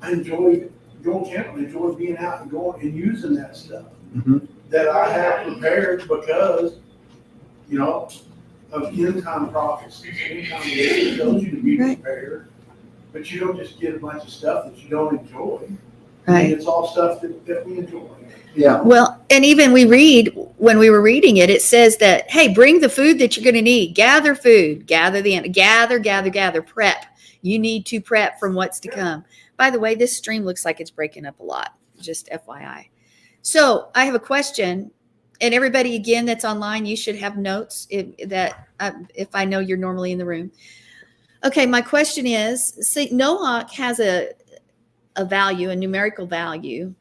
I enjoy going camping. I enjoy being out and going and using that stuff Mhm. that I have prepared because, you know, of end time prophecies. End time prophecies tells you to be Right. prepared, but you don't just get a bunch of stuff that you don't enjoy. I mean, right. it's all stuff that we enjoy. Yeah. Well, and even we read, when we were reading it, it says that, hey, bring the food that you're going to need. Gather food, gather, prep. You need to prep from what's to come. By the way, this stream looks like it's breaking up a lot, just FYI. So I have a question, and everybody, again, that's online, you should have notes if I know you're normally in the room. Okay, my question is, see, Noach has a value, a numerical value,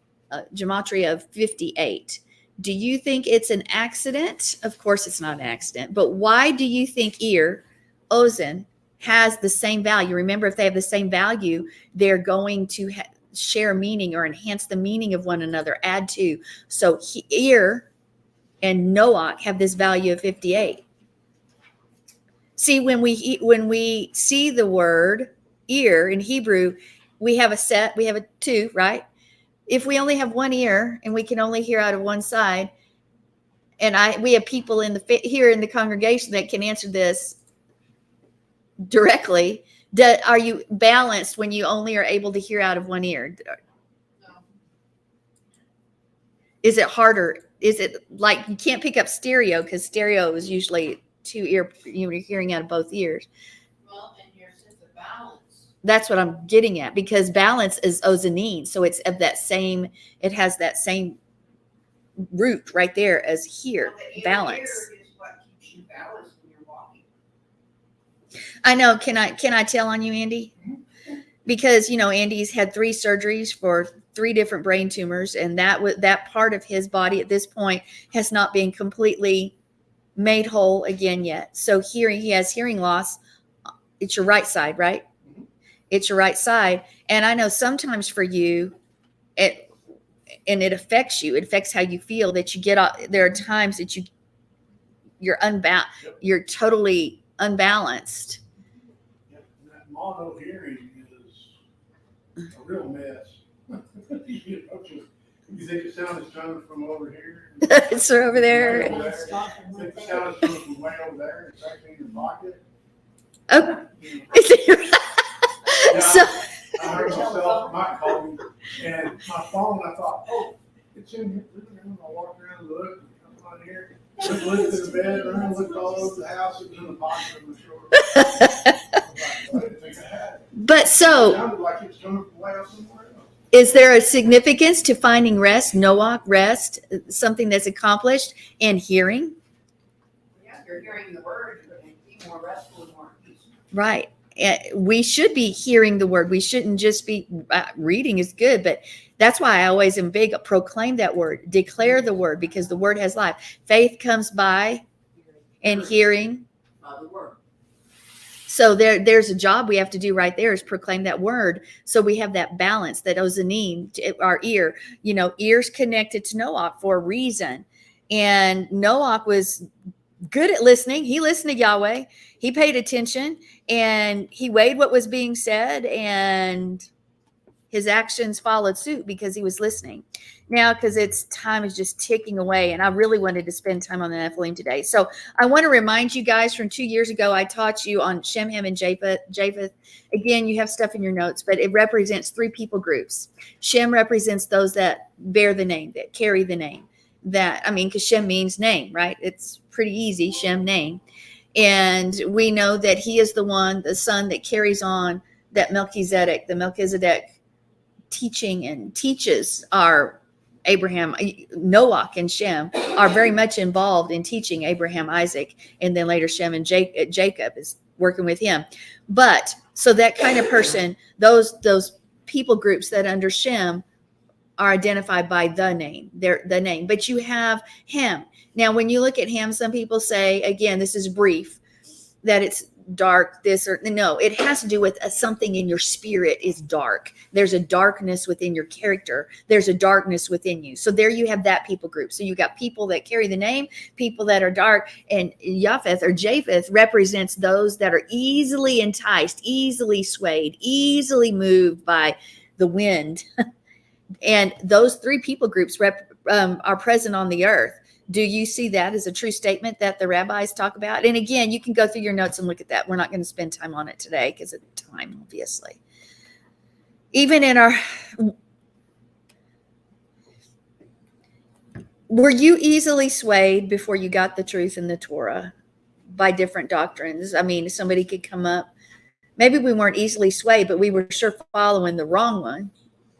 gematria of 58. Do you think it's an accident? Of course, it's not an accident. But why do you think Ozen, has the same value? Remember, if they have the same value, they're going to share meaning or enhance the meaning of one another, add to. So and Noach have this value of 58. See, when we see the word ear in Hebrew, we have a two, right? If we only have one ear and we can only hear out of one side, and we have people here in the congregation that can answer this directly. Are you balanced when you only are able to hear out of one ear? No. Is it harder? Is it like you can't pick up stereo because stereo is usually you're hearing out of both ears? Well, and your sense of balance. That's what I'm getting at, because balance is ozanin. So it's of that same, it has that same root right there as here, Well, the balance. ear is what keeps you balanced when you're walking. I know. Can I tell on you, Andy? Because, Andy's had 3 surgeries for 3 different brain tumors. And that part of his body at this point has not been completely made whole again yet. So he has hearing loss. It's your right side, right? It's your right side. And I know sometimes for you, it affects you. It affects how you feel, that you get, there are times that you're totally unbalanced. Yep, and that mono hearing is a real mess. You know, 'cause you think the sound is coming from over here. It's over there. Way over there. You think the sound is coming from way over there. It's actually in your pocket. Oh, You know, is it? Yeah. So, I heard myself, Mike called me, and my phone, I thought, oh, it's in here. I walked around and looked, and come on here. Looked in the bedroom, looked all over the house, it was in the pocket of my shorts. I didn't think I had it. but It so, sounded like it's coming from way out somewhere else. is there a significance to finding rest, Noach, rest, something that's accomplished, and hearing? Yeah, if you're hearing the word, you're going to be more restful and more at peace. Right. We should be hearing the word. We shouldn't just be reading is good, but that's why I always am big. Proclaim that word, declare the word, because the word has life. Faith comes by and hearing. By the word. So there's a job we have to do right there, is proclaim that word. So we have that balance, that ozanin, our ear, ears connected to Noach for a reason. And Noach was good at listening. He listened to Yahweh. He paid attention and he weighed what was being said, and his actions followed suit because he was listening. Now, because time is just ticking away, and I really wanted to spend time on the Nephilim today. So I want to remind you guys, from 2 years ago, I taught you on Shem, Ham, and Japheth. Again, you have stuff in your notes, but it represents 3 people groups. Shem represents those that bear the name, that carry the name. Because Shem means name, right? It's pretty easy, Shem, name. And we know that he is the son that carries on that Melchizedek teaching and teaches our Abraham. Noach and Shem are very much involved in teaching Abraham, Isaac, and then later Shem and Jacob is working with him. But so that kind of person, those people groups that under Shem are identified by the name. They're the name. But you have Ham. Now, when you look at Ham, some people say, again, this is brief, that it's dark this or no. It has to do with something in your spirit is dark. There's a darkness within your character. There's a darkness within you. So there you have that people group. So you got people that carry the name, people that are dark, and Japheth or Japheth represents those that are easily enticed, easily swayed, easily moved by the wind. And those three people groups are present on the earth. Do you see that as a true statement that the rabbis talk about? And again, you can go through your notes and look at that. We're not going to spend time on it today because of time, obviously. Even in our, were you easily swayed before you got the truth in the Torah by different doctrines? I mean, somebody could come up. Maybe we weren't easily swayed, but we were sure following the wrong one.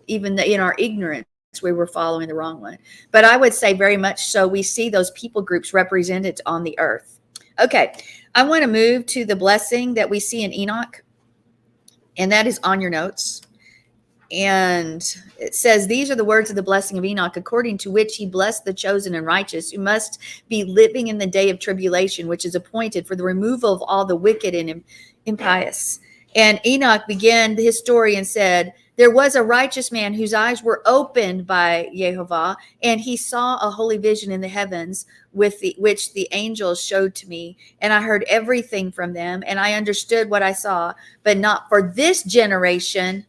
Even in our ignorance, we were following the wrong one. But I would say very much so we see those people groups represented on the earth. Okay, I want to move to the blessing that we see in Enoch, and that is on your notes. And it says, these are the words of the blessing of Enoch, according to which he blessed the chosen and righteous, who must be living in the day of tribulation, which is appointed for the removal of all the wicked and impious. And Enoch began his story and said, there was a righteous man whose eyes were opened by Jehovah, and he saw a holy vision in the heavens, which the angels showed to me. And I heard everything from them, and I understood what I saw, but not for this generation,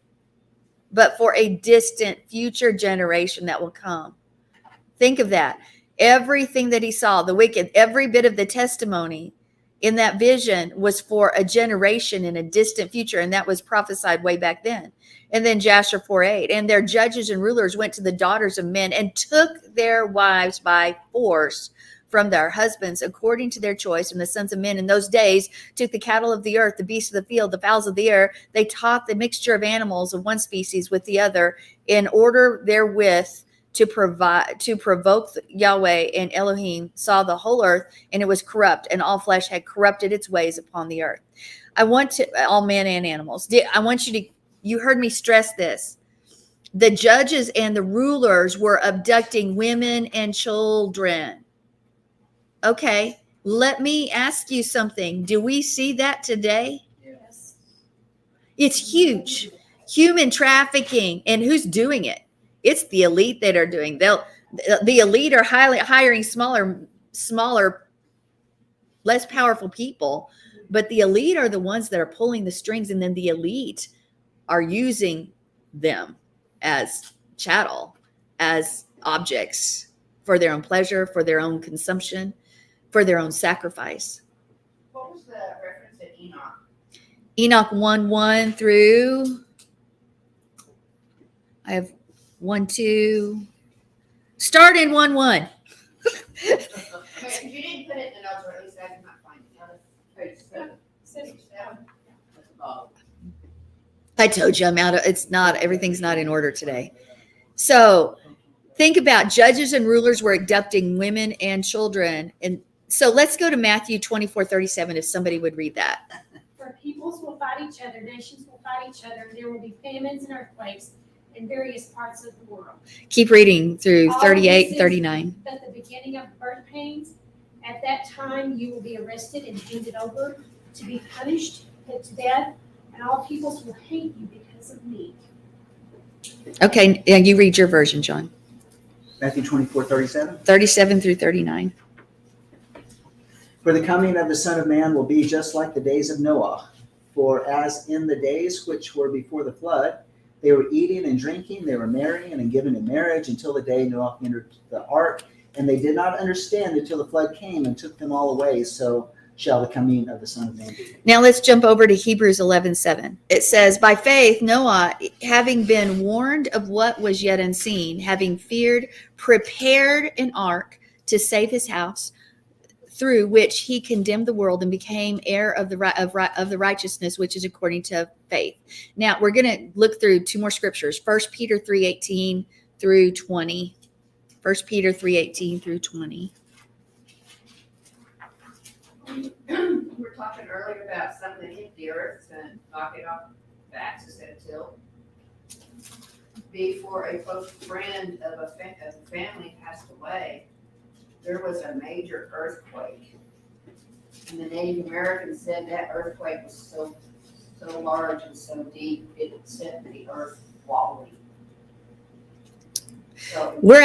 but for a distant future generation that will come. Think of that. Everything that he saw, the wicked, every bit of the testimony in that vision was for a generation in a distant future, and that was prophesied way back then. And then Jasher 4:8, and their judges and rulers went to the daughters of men and took their wives by force from their husbands according to their choice. And the sons of men in those days took the cattle of the earth, the beasts of the field, the fowls of the air. They taught the mixture of animals of one species with the other in order therewith to provoke Yahweh. And Elohim saw the whole earth, and it was corrupt, and all flesh had corrupted its ways upon the earth. I want to, all men and animals. I want you to, you heard me stress this. The judges and the rulers were abducting women and children. Okay, let me ask you something. Do we see that today? Yes. It's huge. Human trafficking. And who's doing it? It's the elite that are doing. The elite are hiring smaller, less powerful people, but the elite are the ones that are pulling the strings, and then the elite are using them as chattel, as objects for their own pleasure, for their own consumption, for their own sacrifice. What was the reference in Enoch? Enoch 1:1 through, I have 1:2. Start in 1:1. If you didn't put it in the notes, or at least I did not find it. Page 7. Page 7. That's the bottom. I told you I'm out of, it's not, everything's not in order today. So think about judges and rulers were abducting women and children. And so let's go to Matthew 24:37 if somebody would read that. For peoples will fight each other, nations will fight each other, and there will be famines and earthquakes in various parts of the world. Keep reading through All 38 this and is 39. At the beginning of birth pains, at that time you will be arrested and handed over to be punished, put to death, and all peoples will hate you because of me. Okay, yeah, you read your version, John. Matthew 24:37. 37 through 39. For the coming of the Son of Man will be just like the days of Noah. For as in the days which were before the flood, they were eating and drinking, they were marrying and given in marriage until the day Noah entered the ark, and they did not understand until the flood came and took them all away. So shall the coming of the Son of Man be. Now let's jump over to Hebrews 11:7. It says, by faith, Noah, having been warned of what was yet unseen, having feared, prepared an ark to save his house, through which he condemned the world and became heir of the righteousness which is according to faith. Now we're going to look through two more scriptures. 1 Peter 3:18 through 20. 1 Peter 3:18 through 20. We were talking earlier about something that hit the earth and knock it off the axis at a tilt. Before a close friend of a family passed away, there was a major earthquake. And the Native Americans said that earthquake was so large and so deep, it sent the earth wobbling. So We're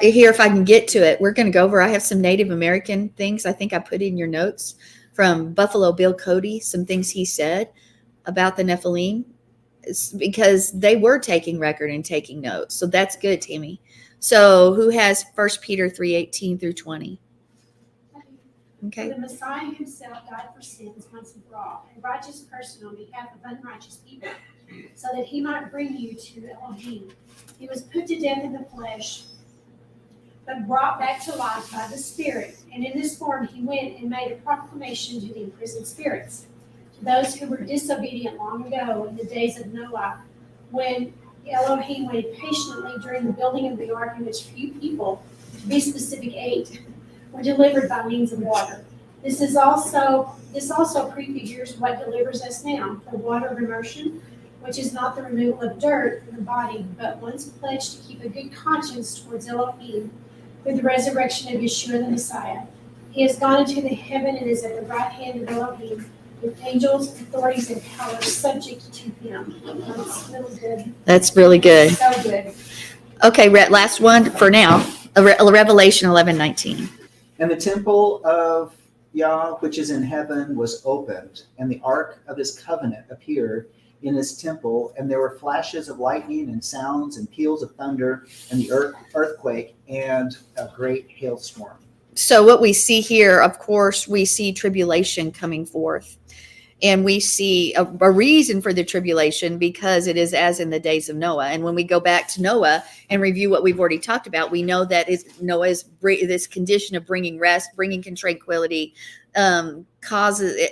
here. If I can get to it, we're going to go over. I have some Native American things I think I put in your notes from Buffalo Bill Cody, some things he said about the Nephilim, because they were taking record and taking notes. So that's good, Tammy. So who has 1 Peter 3:18 through 20? Okay. For the Messiah himself died for sins once and for all, a righteous person on behalf of unrighteous people, so that he might bring you to Elohim. He was put to death in the flesh, but brought back to life by the Spirit. And in this form he went and made a proclamation to the imprisoned spirits, to those who were disobedient long ago in the days of Noach, when Elohim waited patiently during the building of the ark, in which few people, to be specific 8, were delivered by means of water. This also prefigures what delivers us now, the water of immersion, which is not the removal of dirt from the body, but one's pledge to keep a good conscience towards Elohim through the resurrection of Yeshua the Messiah. He has gone into the heaven and is at the right hand of Elohim, with angels, authorities, and powers subject to him. That's really good. That's really good. So good. Okay, last one for now. Revelation 11:19. And the temple of Yah, which is in heaven, was opened, and the ark of his covenant appeared in his temple, and there were flashes of lightning and sounds and peals of thunder and the earthquake and a great hailstorm. So what we see here, of course, we see tribulation coming forth. And we see a reason for the tribulation, because it is as in the days of Noah. And when we go back to Noah and review what we've already talked about, we know that Noah's this condition of bringing rest, bringing tranquility, causes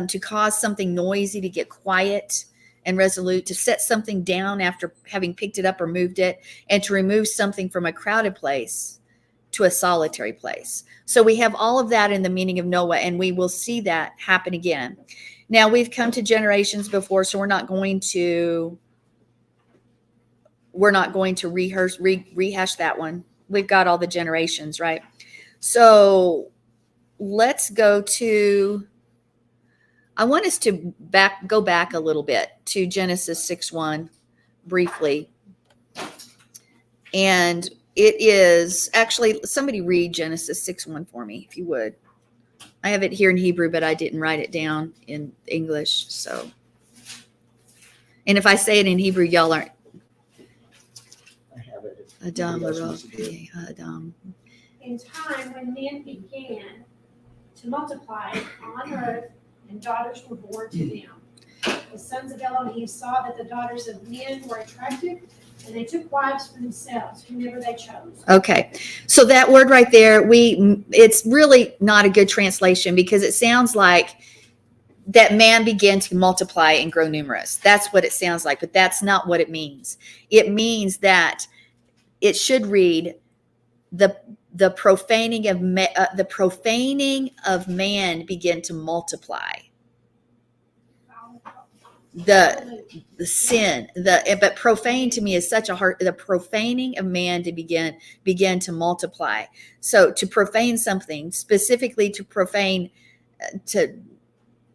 to cause something noisy to get quiet and resolute, to set something down after having picked it up or moved it, and to remove something from a crowded place to a solitary place. So we have all of that in the meaning of Noah, and we will see that happen again. Now, we've come to generations before, so we're not going to rehash that one. We've got all the generations, right? So let's go to, I want us to go back a little bit to Genesis 6:1 briefly. And it is actually, somebody read Genesis 6:1 for me, if you would. I have it here in Hebrew, but I didn't write it down in English. So, and if I say it in Hebrew, y'all aren't. I have it. Adam, Anybody else wants to do it? Adam. In time when men began to multiply on earth, and daughters were born to them, the sons of Elohim saw that the daughters of men were attractive, and they took wives for themselves, whomever they chose. Okay, so that word right there, it's really not a good translation, because it sounds like that man began to multiply and grow numerous. That's what it sounds like, but that's not what it means. It means that it should read the profaning of man began to multiply. The sin, but profane to me is such a hard, the profaning of man to begin to multiply. So to profane something, specifically to profane, to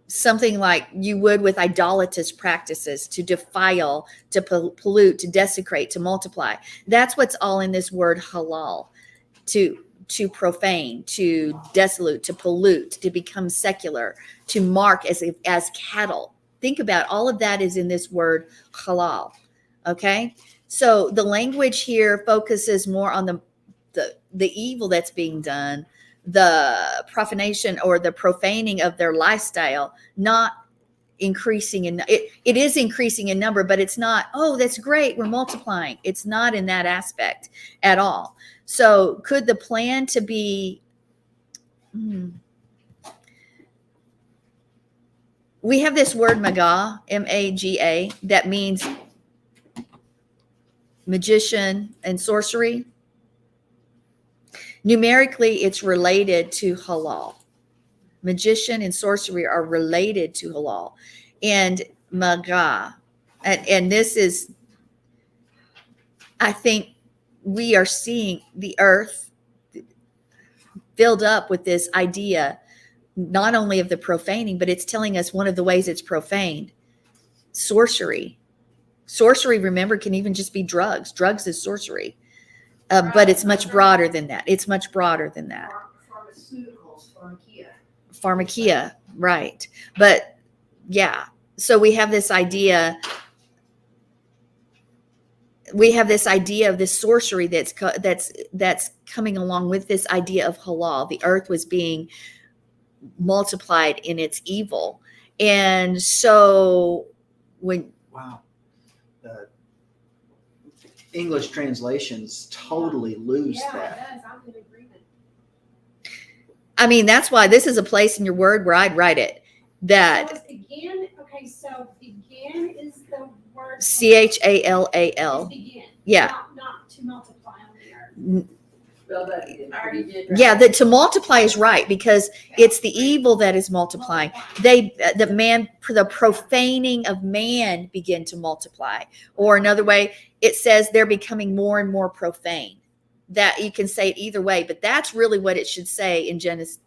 something like you would with idolatrous practices, to defile, to pollute, to desecrate, to multiply. That's what's all in this word halal. To profane, to desolate, to pollute, to become secular, to mark as cattle. Think about all of that is in this word halal. Okay, so the language here focuses more on the evil that's being done, the profanation or the profaning of their lifestyle, not increasing in it. It is increasing in number, but it's not, oh, that's great, we're multiplying. It's not in that aspect at all. So could the plan to be we have this word maga, M-A-G-A, that means magician and sorcery. Numerically, it's related to halal. Magician and sorcery are related to halal. And maga, and this is, I think we are seeing the earth filled up with this idea not only of the profaning, but it's telling us one of the ways it's profaned. Sorcery. Sorcery, remember, can even just be drugs. Drugs is sorcery. But it's much broader than that. It's much broader than that. Pharmaceuticals, pharmakia. Pharmakia, right. But yeah, so we have this idea of this sorcery that's coming along with this idea of halal. The earth was being multiplied in its evil. And so when Wow. The English translations totally lose Yeah, that. it does. I'm in agreement. I mean, that's why this is a place in your word where I'd write it. That So is begin, okay, so begin is the word. Challal. Is begin. Yeah. Not to multiply on the earth. I already did. Yeah, that to multiply is right, because it's the evil that is multiplying. The profaning of man begin to multiply. Or another way, it says they're becoming more and more profane. That you can say it either way, but that's really what it should say in Genesis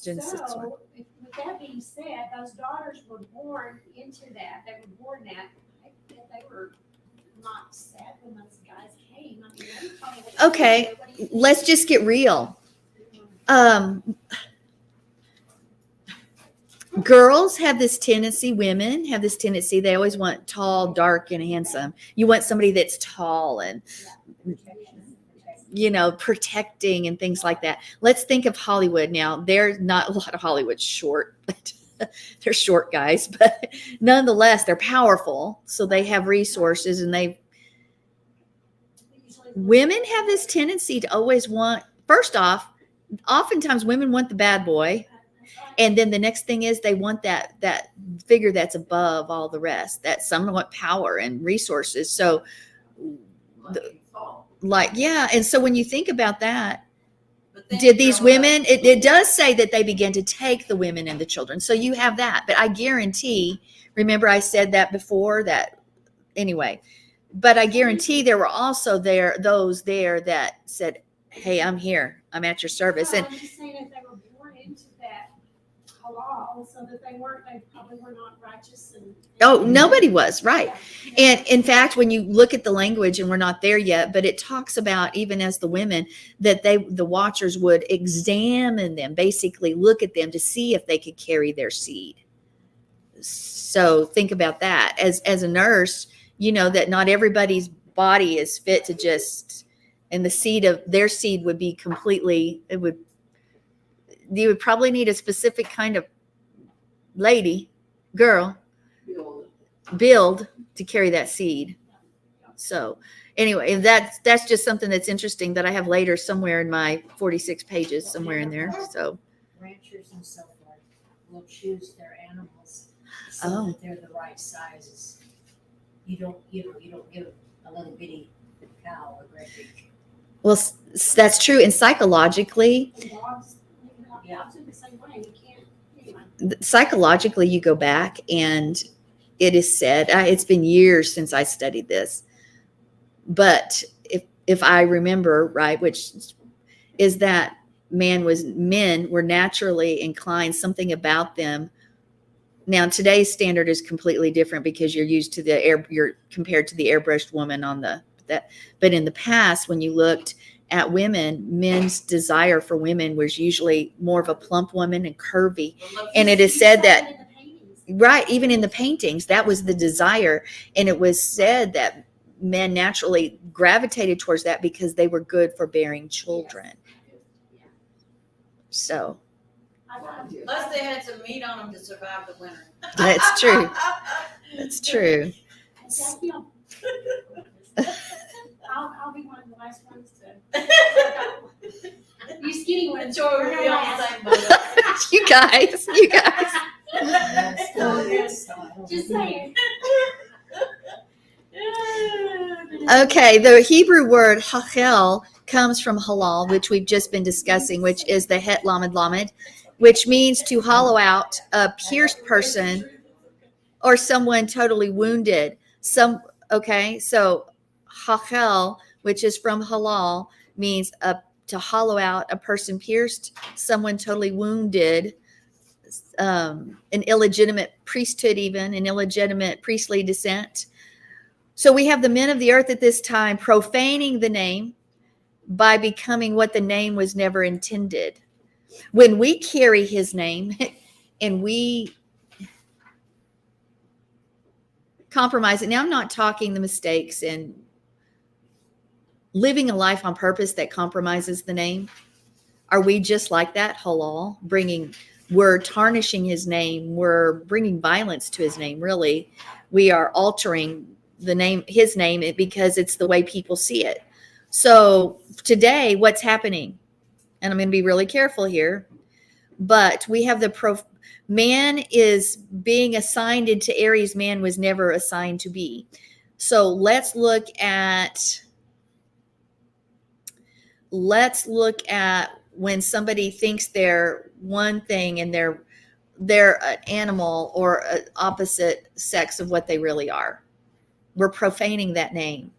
1. So, with that being said, those daughters were born into that. They were born that. They were not sad when those guys came. I mean, they probably would've- Okay, let's just get real. Girls have this tendency, women have this tendency, they always want tall, dark, and handsome. You want somebody that's tall and, protecting and things like that. Let's think of Hollywood now. There's not a lot of Hollywood short, but they're short guys, but nonetheless, they're powerful. So they have resources, and women have this tendency to always want, first off, oftentimes women want the bad boy. And then the next thing is they want that figure that's above all the rest, that somewhat power and resources. So and so when you think about that, did these women, it does say that they began to take the women and the children. So you have that, but I guarantee, remember I said that before that anyway, but I guarantee there were also those there that said, hey, I'm here. I'm at your service. No, And I'm just saying if they were born into that halal, so that they probably were not righteous and. nobody was, right. And in fact, when you look at the language, and we're not there yet, but it talks about, even as the women, that the watchers would examine them, basically look at them to see if they could carry their seed. So think about that. As a nurse, you know that not everybody's body is fit to just, and the seed of their seed would be completely, you would probably need a specific kind of girl, build to carry that seed. So anyway, that's just something that's interesting that I have later somewhere in my 46 pages, somewhere in there. So Ranchers and so forth will choose their animals so that they're the right sizes. You don't give a little bitty cow a great big. well, that's true. And psychologically, Dogs in the same way. You can't, anyway. psychologically, you go back, and it is said, it's been years since I studied this, but if I remember right, which is that men were naturally inclined, something about them. Now today's standard is completely different because you're used to you're compared to the airbrushed woman but in the past, when you looked at women, men's desire for women was usually more of a plump woman and curvy. And it is said that, right, even in the paintings, that was the desire. And it was said that men naturally gravitated towards that because they were good for bearing children. So Plus, they had some meat on them to survive the winter. that's true. That's true. I'll be one of the last ones to. You skinny ones. Sure, we're we'll be gonna on the last. same boat. You guys. Just saying. Okay, the Hebrew word hachel comes from halal, which we've just been discussing, which is the het lamed lamed, which means to hollow out a pierced person or someone totally wounded. So hachel, which is from halal, means to hollow out a person pierced, someone totally wounded, an illegitimate priesthood, even an illegitimate priestly descent. So we have the men of the earth at this time profaning the name by becoming what the name was never intended. When we carry his name and we compromise it, now I'm not talking the mistakes and living a life on purpose that compromises the name. Are we just like that? Halal, we're tarnishing his name. We're bringing violence to his name. Really, we are altering his name, because it's the way people see it. So today, what's happening? And I'm going to be really careful here, but we have man is being assigned into areas man was never assigned to be. So let's look at when somebody thinks they're one thing and they're an animal or an opposite sex of what they really are. We're profaning that name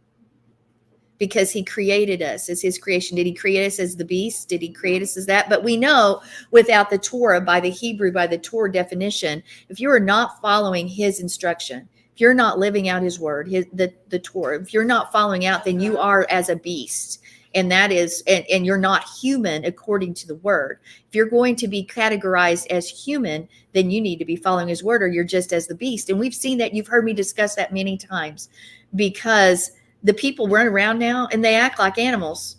because he created us as his creation. Did he create us as the beast? Did he create us as that? But we know without the Torah, by the Torah definition, if you are not following his instruction, if you're not living out his word, the Torah, if you're not following out, then you are as a beast. And that is, and you're not human according to the word. If you're going to be categorized as human, then you need to be following his word, or you're just as the beast. And we've seen that. You've heard me discuss that many times, because the people run around now and they act like animals.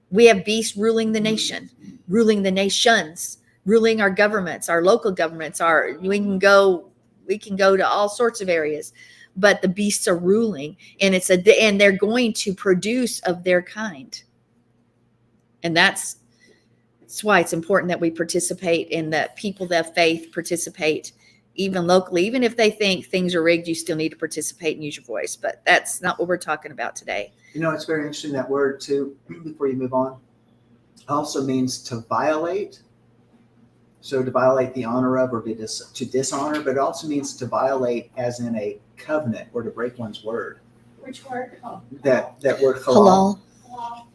We have beasts ruling the nation, ruling the nations, ruling our governments, our local governments. We can go to all sorts of areas, but the beasts are ruling, and and they're going to produce of their kind. And that's why it's important that we participate, and that people that have faith participate, even locally. Even if they think things are rigged, you still need to participate and use your voice. But that's not what we're talking about today. It's very interesting, that word too, before you move on, also means to violate. So to violate the honor of, or to dishonor, but it also means to violate as in a covenant, or to break one's word. Which word? Oh. That word halal. Halal.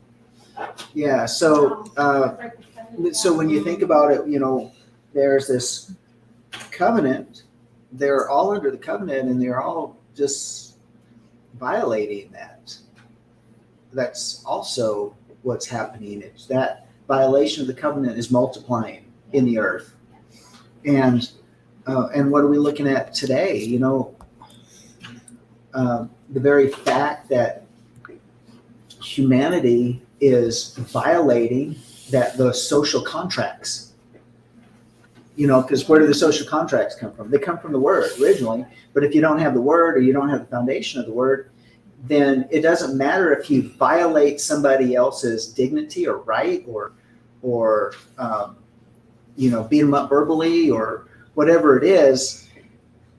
Yeah. So when you think about it, there's this covenant. They're all under the covenant, and they're all just violating that. That's also what's happening. It's that violation of the covenant is multiplying in the earth. And what are we looking at today? The very fact that humanity is violating the social contracts. Because where do the social contracts come from? They come from the word originally. But if you don't have the word, or you don't have the foundation of the word, then it doesn't matter if you violate somebody else's dignity or right, or beat them up verbally, or whatever it is.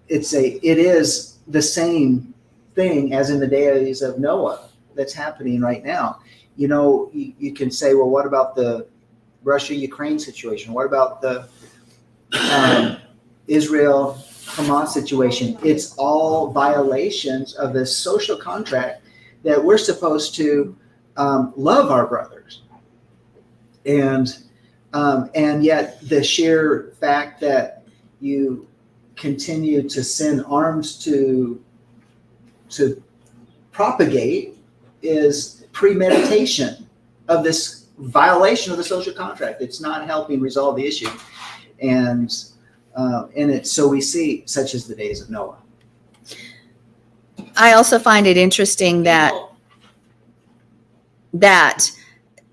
It is the same thing as in the days of Noah that's happening right now. You can say, well, what about the Russia-Ukraine situation? What about the Israel-Hamas situation? It's all violations of this social contract that we're supposed to love our brothers. And yet the sheer fact that you continue to send arms to propagate is premeditation of this violation of the social contract. It's not helping resolve the issue. And so we see, such as the days of Noah. I also find it interesting that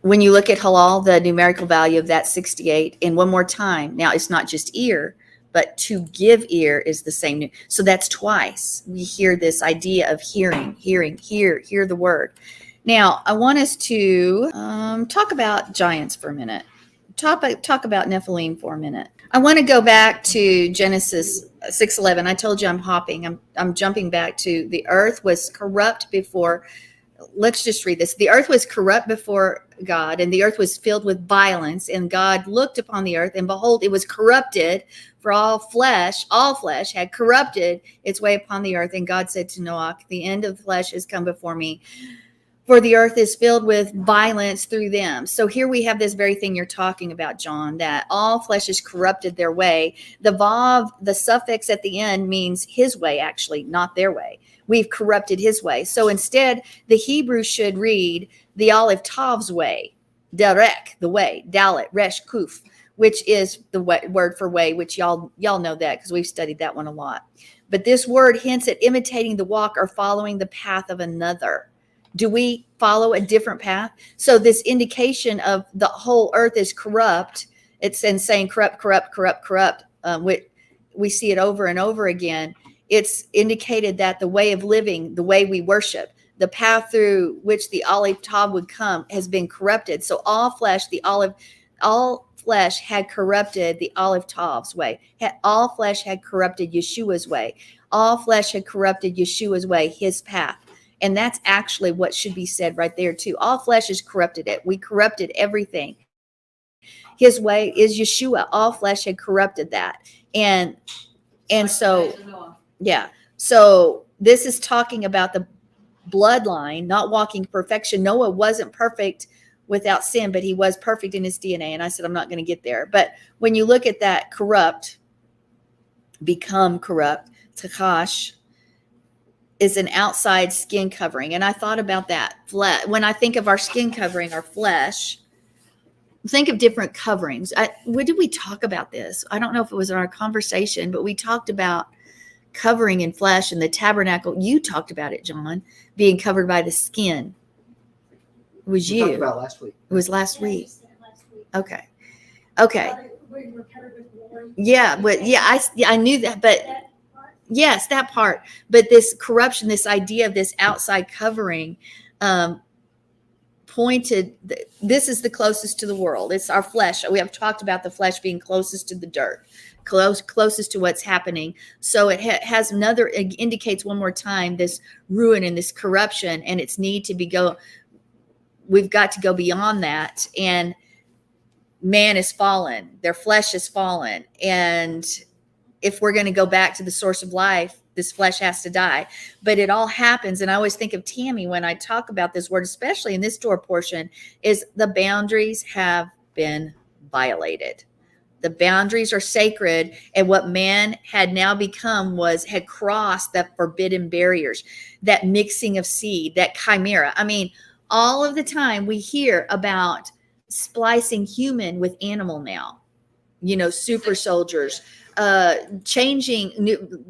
when you look at halal, the numerical value of that 68, and one more time, now it's not just ear, but to give ear is the same. So that's twice. We hear this idea of hear the word. Now, I want us to talk about giants for a minute. Talk about Nephilim for a minute. I want to go back to Genesis 6:11. I told you I'm hopping. I'm jumping back to the earth was corrupt before. Let's just read this. The earth was corrupt before God, and the earth was filled with violence. And God looked upon the earth, and behold, it was corrupted, for all flesh had corrupted its way upon the earth. And God said to Noach, the end of flesh has come before me, for the earth is filled with violence through them. So here we have this very thing you're talking about, John, that all flesh is corrupted their way. The vav, the suffix at the end, means his way, actually, not their way. We've corrupted his way. So instead, the Hebrew should read the Aleph Tav's way, derek, the way, dalet, resh, kuf, which is the word for way, which y'all know that because we've studied that one a lot. But this word hints at imitating the walk or following the path of another. Do we follow a different path? So this indication of the whole earth is corrupt. It's in saying corrupt, corrupt, corrupt, corrupt. We see it over and over again. It's indicated that the way of living, the way we worship, the path through which the Aleph Tav would come has been corrupted. So all flesh had corrupted the Aleph Tav's way. All flesh had corrupted Yeshua's way. All flesh had corrupted Yeshua's way, his path. And that's actually what should be said right there too. All flesh has corrupted it. We corrupted everything. His way is Yeshua. All flesh had corrupted that. And so, yeah. So this is talking about the bloodline, not walking perfection. Noah wasn't perfect without sin, but he was perfect in his DNA. And I said, I'm not going to get there. But when you look at that corrupt, become corrupt, takash, is an outside skin covering. And I thought about that. When I think of our skin covering, our flesh, think of different coverings. When did we talk about this? I don't know if it was in our conversation, but we talked about covering in flesh and the tabernacle. You talked about it, John, being covered by the skin. It was We you. talked about last week. It was last Yeah, you week. said last week. Okay. Okay. We were covered with glory. Yeah, but yeah, I knew that, but That part. yes, that part. But this corruption, this idea of this outside covering, pointed. This is the closest to the world. It's our flesh. We have talked about the flesh being closest to the dirt, closest to what's happening. So it has another. It indicates one more time this ruin and this corruption, and its need to go. We've got to go beyond that, and man is fallen. Their flesh is fallen, and if we're going to go back to the source of life, this flesh has to die. But it all happens, and I always think of Tammy when I talk about this word, especially in this Torah portion, is the boundaries have been violated. The boundaries are sacred, and what man had now become had crossed the forbidden barriers, that mixing of seed, that chimera. I mean, all of the time we hear about splicing human with animal now, super soldiers, changing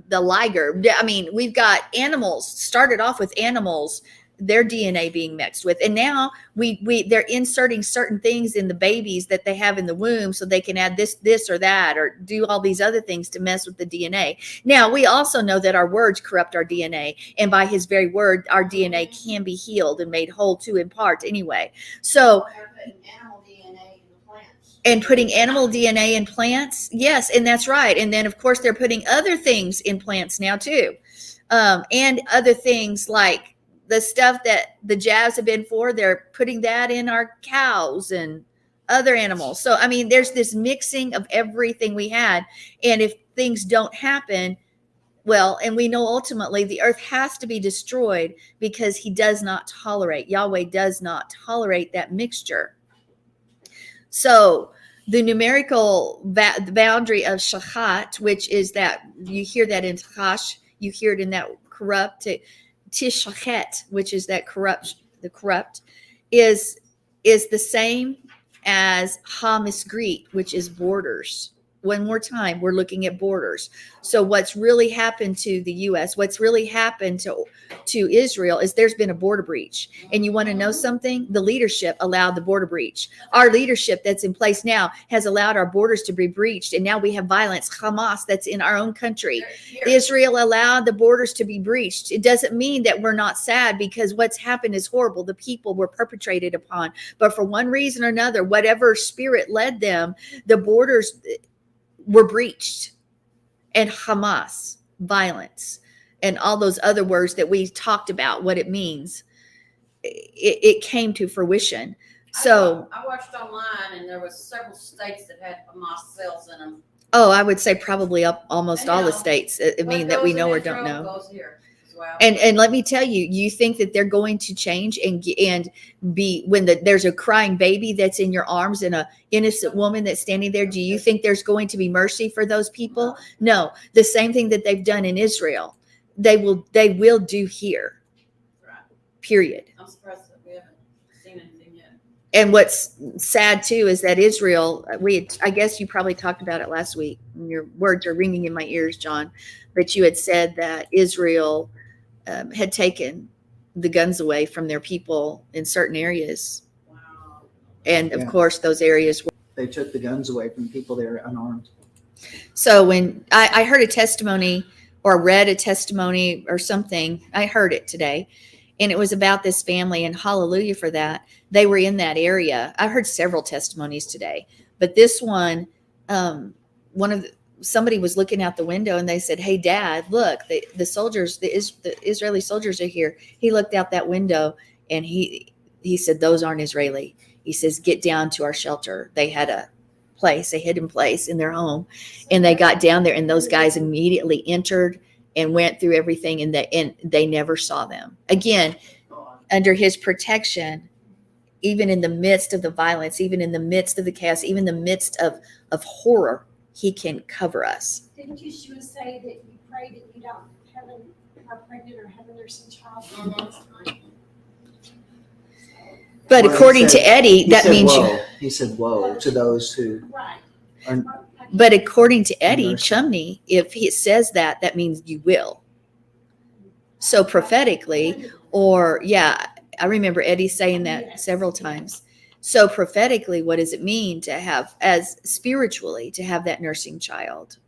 the liger. I mean, we've got animals, started off with animals, their DNA being mixed with, and now they're inserting certain things in the babies that they have in the womb so they can add this or that, or do all these other things to mess with the DNA. Now, we also know that our words corrupt our DNA, and by his very word, our DNA can be healed and made whole too in part anyway. So They're putting animal DNA in the plants. and putting animal DNA in plants. Yes. And that's right. And then of course they're putting other things in plants now too. And other things like the stuff that the jabs have been for, they're putting that in our cows and other animals. So, I mean, there's this mixing of everything we had. And if things don't happen, well, and we know ultimately the earth has to be destroyed because Yahweh does not tolerate that mixture. So the numerical boundary of shachat, which is that, you hear that in Tachash, you hear it in that corrupt, tishachet, which is that corrupt, is the same as ha-misgrit, which is borders. One more time, we're looking at borders. So what's really happened to the U.S., what's really happened to Israel is there's been a border breach. And you want to know something? The leadership allowed the border breach. Our leadership that's in place now has allowed our borders to be breached. And now we have violence, Hamas, that's in our own country. Israel allowed the borders to be breached. It doesn't mean that we're not sad, because what's happened is horrible. The people were perpetrated upon. But for one reason or another, whatever spirit led them, the borders were breached. And Hamas, violence, and all those other words that we talked about, what it means, it came to fruition. So I watched online, and there was several states that had Hamas cells in them. I would say probably almost all the know. states. I mean, that we know or don't know. Goes here. Wow. And let me tell you, you think that they're going to change and be when there's a crying baby that's in your arms and a innocent woman that's standing there. Do you think there's going to be mercy for those people? No. The same thing that they've done in Israel, they will do here. Right. Period. I'm surprised that we haven't seen anything yet. And what's sad too is that Israel, I guess you probably talked about it last week. Your words are ringing in my ears, John, but you had said that Israel had taken the guns away from their people in certain areas. Wow. And of Yeah. course, those areas were. They took the guns away from people that are unarmed. So when I heard a testimony or read a testimony or something, I heard it today, and it was about this family, and hallelujah for that. They were in that area. I heard several testimonies today, but this one, somebody was looking out the window and they said, "Hey Dad, look, the soldiers, the Israeli soldiers are here." He looked out that window and he said, "Those aren't Israeli." He says, "Get down to our shelter." They had a hidden place in their home, and they got down there, and those guys immediately entered and went through everything, and they never saw them again. Under his protection, even in the midst of the violence, even in the midst of the chaos, even in the midst of horror, he can cover us. Didn't Yeshua say that you pray that you don't are pregnant or have a nursing child? But Well, according he to said- Eddie, He that said, means woe. He said, woe to those who Right. are. But according to Eddie Nursing. Chumney, if he says that, that means you will. So prophetically, or yeah, I remember Eddie saying that Yes. several times. So prophetically, what does it mean to have, as spiritually, to have that nursing child?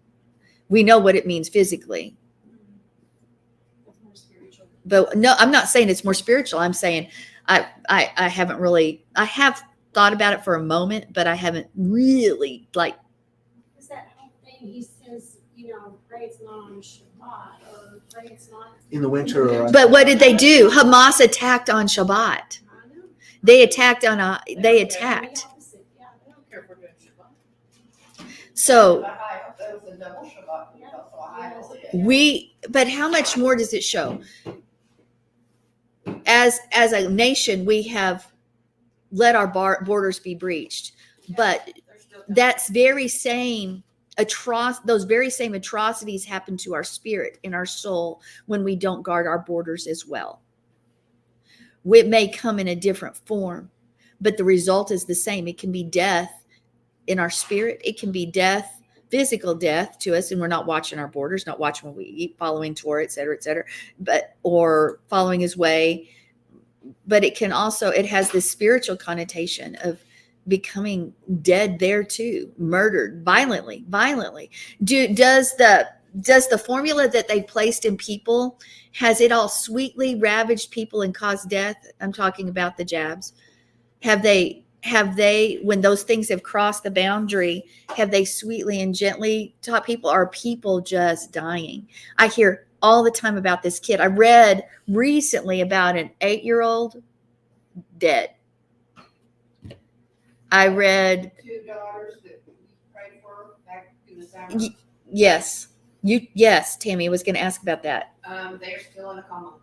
We know what it means physically, That's more spiritual. but no, I'm not saying it's more spiritual. I'm saying I haven't really, I have thought about it for a moment, but I haven't really like. Is that whole thing he says, pray it's not on Shabbat or pray it's not. In the winter or on- But what did they do? Hamas attacked on Shabbat. I know. They attacked on they The attacked. opposite, yeah. I don't care if we're doing Shabbat. So That was a double Shabbat, so a high holy. but how much more does it show? As a nation, we have let our borders be breached, but They're still that's very same those very same atrocities happen to our spirit and our soul when we don't guard our borders as well. It may come in a different form, but the result is the same. It can be death in our spirit. It can be death, physical death to us, and we're not watching our borders, not watching what we eat, following Torah, et cetera, or following his way. But it can also, it has this spiritual connotation of becoming dead there too, murdered violently. Does the formula that they placed in people, has it all sweetly ravaged people and caused death? I'm talking about the jabs. Have they, when those things have crossed the boundary, have they sweetly and gently taught people? Are people just dying? I hear all the time about this kid. I read recently about an 8-year-old dead. I read, 2 daughters that we prayed for back in the summer. yes, Tammy was going to ask about that. They're still in a coma.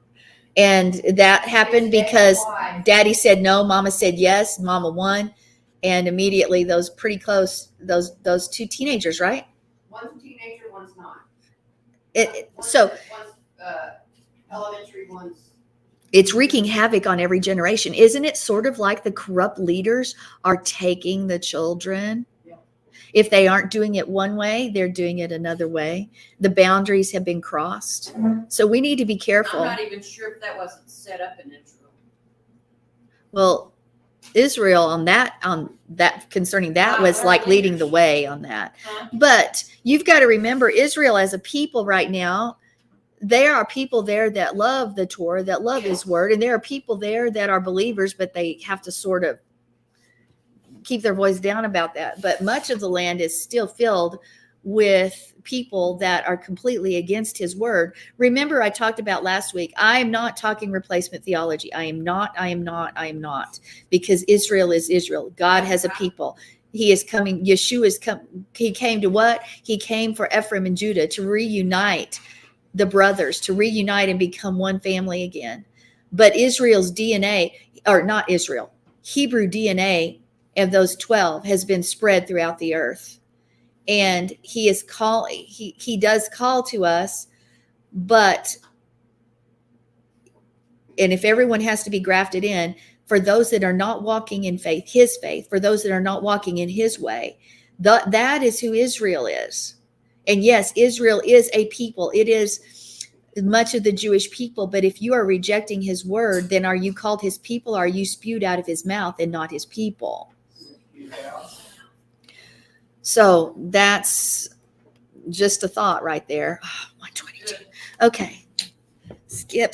And that happened They because why. Daddy said no, Mama said yes, Mama won. And immediately those pretty close, those 2 teenagers, right? One's a teenager, one's not. One's Elementary, one's. it's wreaking havoc on every generation. Isn't it sort of like the corrupt leaders are taking the children? Yeah. If they aren't doing it one way, they're doing it another way. The boundaries have been crossed. So we need to be careful. I'm not even sure if that wasn't set up in Israel. Well, Israel on that concerning that was like leading the way on that. But you've got to remember, Israel as a people right now, there are people there that love the Torah, that love his word. And there are people there that are believers, but they have to sort of keep their voice down about that. But much of the land is still filled with people that are completely against his word. Remember, I talked about last week, I am not talking replacement theology. I am not, because Israel is Israel. God has a people. He is coming. Yeshua is come. He came to what? He came for Ephraim and Judah to reunite the brothers to reunite and become one family again. But Israel's DNA, or not Israel, Hebrew DNA of those 12 has been spread throughout the earth. And he does call to us, but, and if everyone has to be grafted in, for those that are not walking in faith, his faith, for those that are not walking in his way, that is who Israel is. And yes, Israel is a people. It is much of the Jewish people. But if you are rejecting his word, then are you called his people? Or are you spewed out of his mouth and not his people? So that's just a thought right there. 122. Okay. Skip.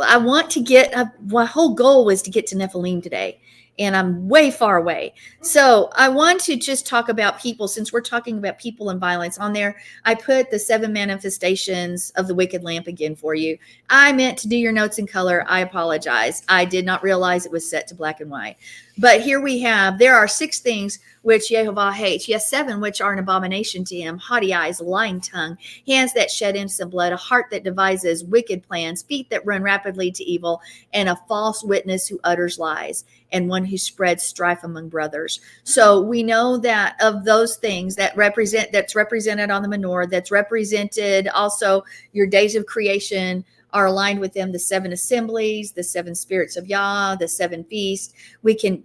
I want to get, my whole goal was to get to Nephilim today, and I'm way far away. So I want to just talk about people, since we're talking about people and violence. On there, I put the 7 manifestations of the wicked lamp again for you. I meant to do your notes in color. I apologize. I did not realize it was set to black and white. But here we have, there are 6 things which Jehovah hates. Yes, 7 which are an abomination to him: haughty eyes, lying tongue, hands that shed innocent blood, a heart that devises wicked plans, feet that run rapidly to evil, and a false witness who utters lies, and one who spreads strife among brothers. So we know that of those things that's represented on the menorah, that's represented also your days of creation are aligned with them, the 7 assemblies, the 7 spirits of Yah, the 7 feasts. We can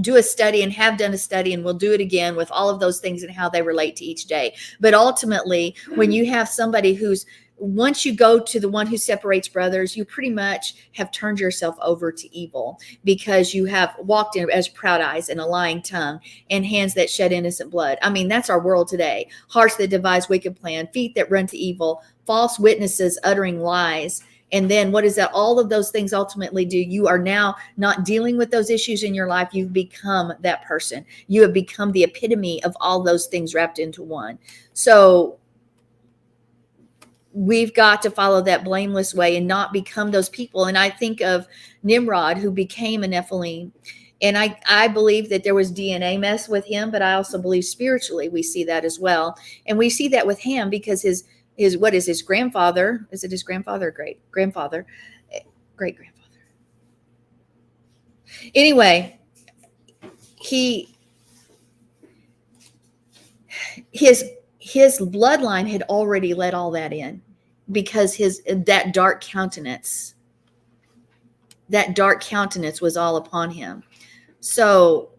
do a study and have done a study, and we'll do it again with all of those things and how they relate to each day. But ultimately, when you have somebody who's, once you go to the one who separates brothers, you pretty much have turned yourself over to evil, because you have walked in as proud eyes and a lying tongue and hands that shed innocent blood. I mean, that's our world today. Hearts that devise wicked plan, feet that run to evil, false witnesses uttering lies. And then what is that? All of those things ultimately do. You are now not dealing with those issues in your life. You've become that person. You have become the epitome of all those things wrapped into one. So we've got to follow that blameless way and not become those people. And I think of Nimrod, who became a Nephilim. And I believe that there was DNA mess with him, but I also believe spiritually we see that as well. And we see that with Ham, because his grandfather, is it his grandfather or great-grandfather? Great-grandfather. Anyway, his bloodline had already let all that in, because that dark countenance was all upon him. So,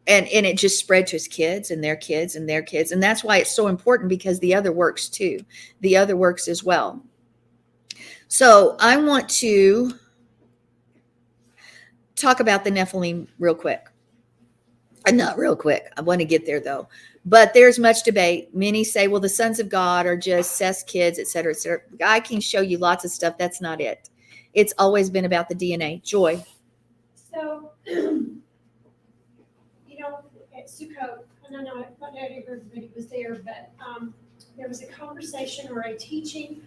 and it just spread to his kids and their kids and their kids. And that's why it's so important, because the other works too. The other works as well. So I want to talk about the Nephilim real quick. Not real quick. I want to get there though. But there's much debate. Many say, well, the sons of God are just Seth's kids, et cetera, et cetera. I can show you lots of stuff. That's not it. It's always been about the DNA. Joy. So, at Sukkot, I don't know, not everybody was there, but there was a conversation or a teaching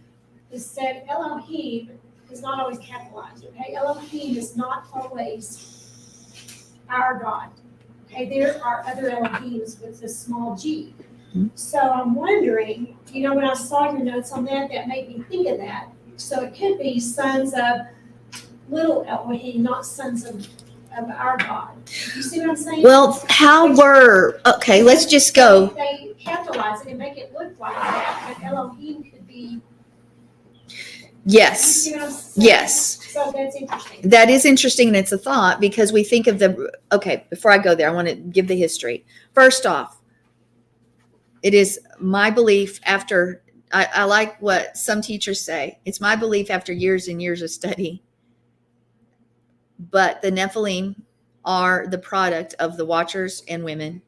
that said Elohim is not always capitalized, okay? Elohim is not always our God, okay? There are other Elohims with a small g. Mm-hmm. So I'm wondering, when I saw your notes on that made me think of that. So it could be sons of little Elohim, not sons of our God. You see what I'm saying? Well, okay, let's just go. They capitalize it and make it look like that, but Elohim could be. Yes. You see what I'm saying? Yes. So that's interesting. That is interesting, and it's a thought, because we think of okay, before I go there, I want to give the history. First off, it is my belief after, I like what some teachers say. It's my belief after years and years of study. But the Nephilim are the product of the Watchers and women.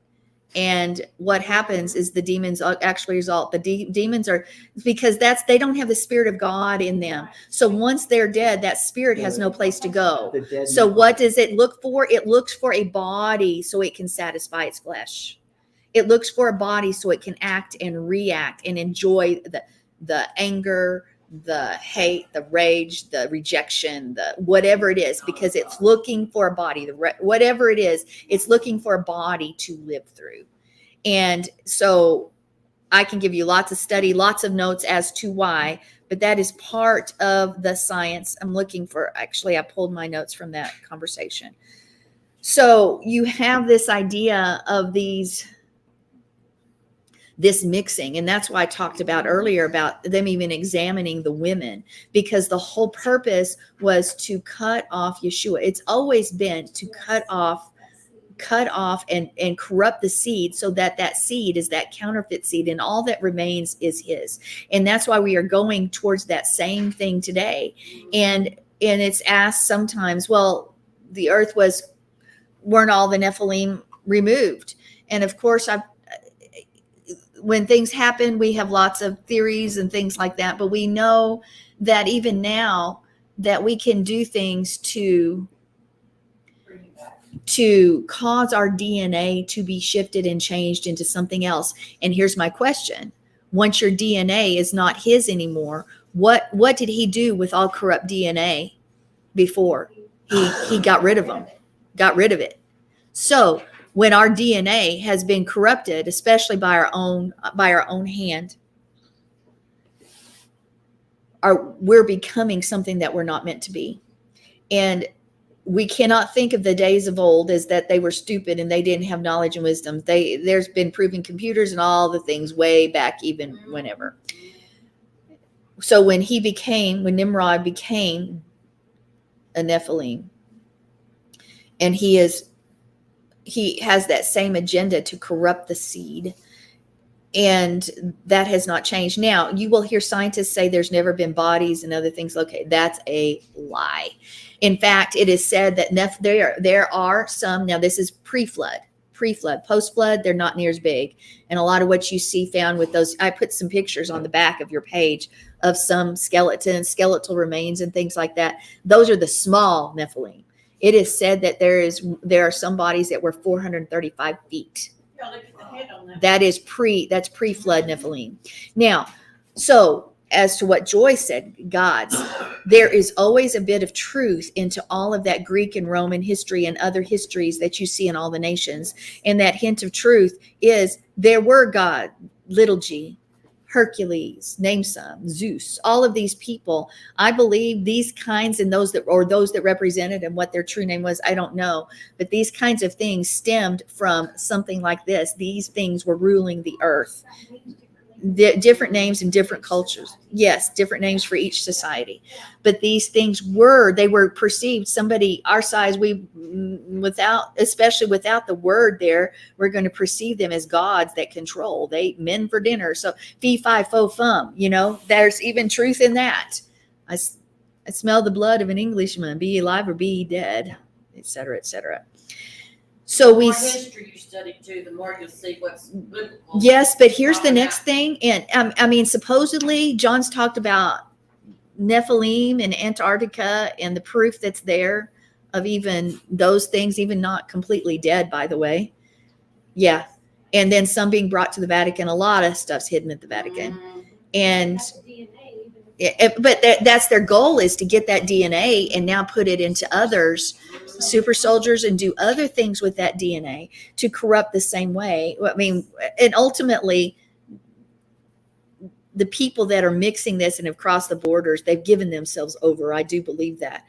And what happens is the demons actually result. The demons are, because they don't have the spirit of God in them. So once they're dead, that spirit has no place to go. So what does it look for? It looks for a body so it can satisfy its flesh. It looks for a body so it can act and react and enjoy the anger, the hate, the rage, the rejection, the whatever it is, because it's looking for a body, whatever it is, it's looking for a body to live through. And so I can give you lots of study, lots of notes as to why, but that is part of the science. I'm looking for, actually, I pulled my notes from that conversation. So you have this idea of this mixing. And that's why I talked about earlier about them even examining the women, because the whole purpose was to cut off Yeshua. It's always been to cut off and corrupt the seed, so that seed is that counterfeit seed, and all that remains is his. And that's why we are going towards that same thing today. And it's asked sometimes, well, the earth weren't all the Nephilim removed? And of course, when things happen, we have lots of theories and things like that, but we know that even now that we can do things to cause our DNA to be shifted and changed into something else. And here's my question. Once your DNA is not his anymore, what did he do with all corrupt DNA before? He got rid of them, got rid of it. So when our DNA has been corrupted, especially by our own hand, we're becoming something that we're not meant to be. And we cannot think of the days of old as that they were stupid and they didn't have knowledge and wisdom. There's been proven computers and all the things way back, even whenever. So when Nimrod became a Nephilim, and he has that same agenda to corrupt the seed, and that has not changed. Now, you will hear scientists say there's never been bodies and other things located. That's a lie. In fact, it is said that there are some, now this is pre-flood, post-flood, they're not near as big. And a lot of what you see found with those, I put some pictures on the back of your page of some skeletal remains and things like that. Those are the small Nephilim. It is said that there are some bodies that were 435 feet. Yeah, look at the head on that. That's pre-flood Nephilim. Now, so as to what Joy said, gods, there is always a bit of truth into all of that Greek and Roman history and other histories that you see in all the nations. And that hint of truth is there were God, little g, Hercules, name some, Zeus, all of these people. I believe these kinds, and those that represented and what their true name was, I don't know. But these kinds of things stemmed from something like this. These things were ruling the earth. Different names in different cultures. Yes, different names for each society. But these things were perceived, somebody our size, especially without the word there, we're going to perceive them as gods that control. They men for dinner. So fee, fi, fo, fum, there's even truth in that. I smell the blood of an Englishman, be he alive or be he dead, et cetera, et cetera. So The more history you study too, the more you'll see what's biblical. Yes, but here's the next thing. And supposedly John's talked about Nephilim in Antarctica and the proof that's there of even those things, even not completely dead, by the way. Yeah. And then some being brought to the Vatican. A lot of stuff's hidden at the Vatican. And but that's their goal, is to get that DNA and now put it into others, super soldiers, and do other things with that DNA to corrupt the same way. I mean, and ultimately, the people that are mixing this and have crossed the borders, they've given themselves over. I do believe that.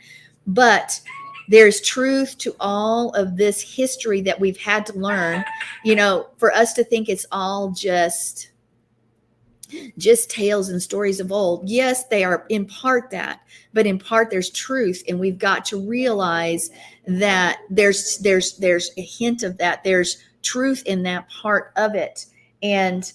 But there's truth to all of this history that we've had to learn, for us to think it's all just tales and stories of old. Yes, they are in part that, but in part there's truth, and we've got to realize that there's a hint of that. There's truth in that part of it, and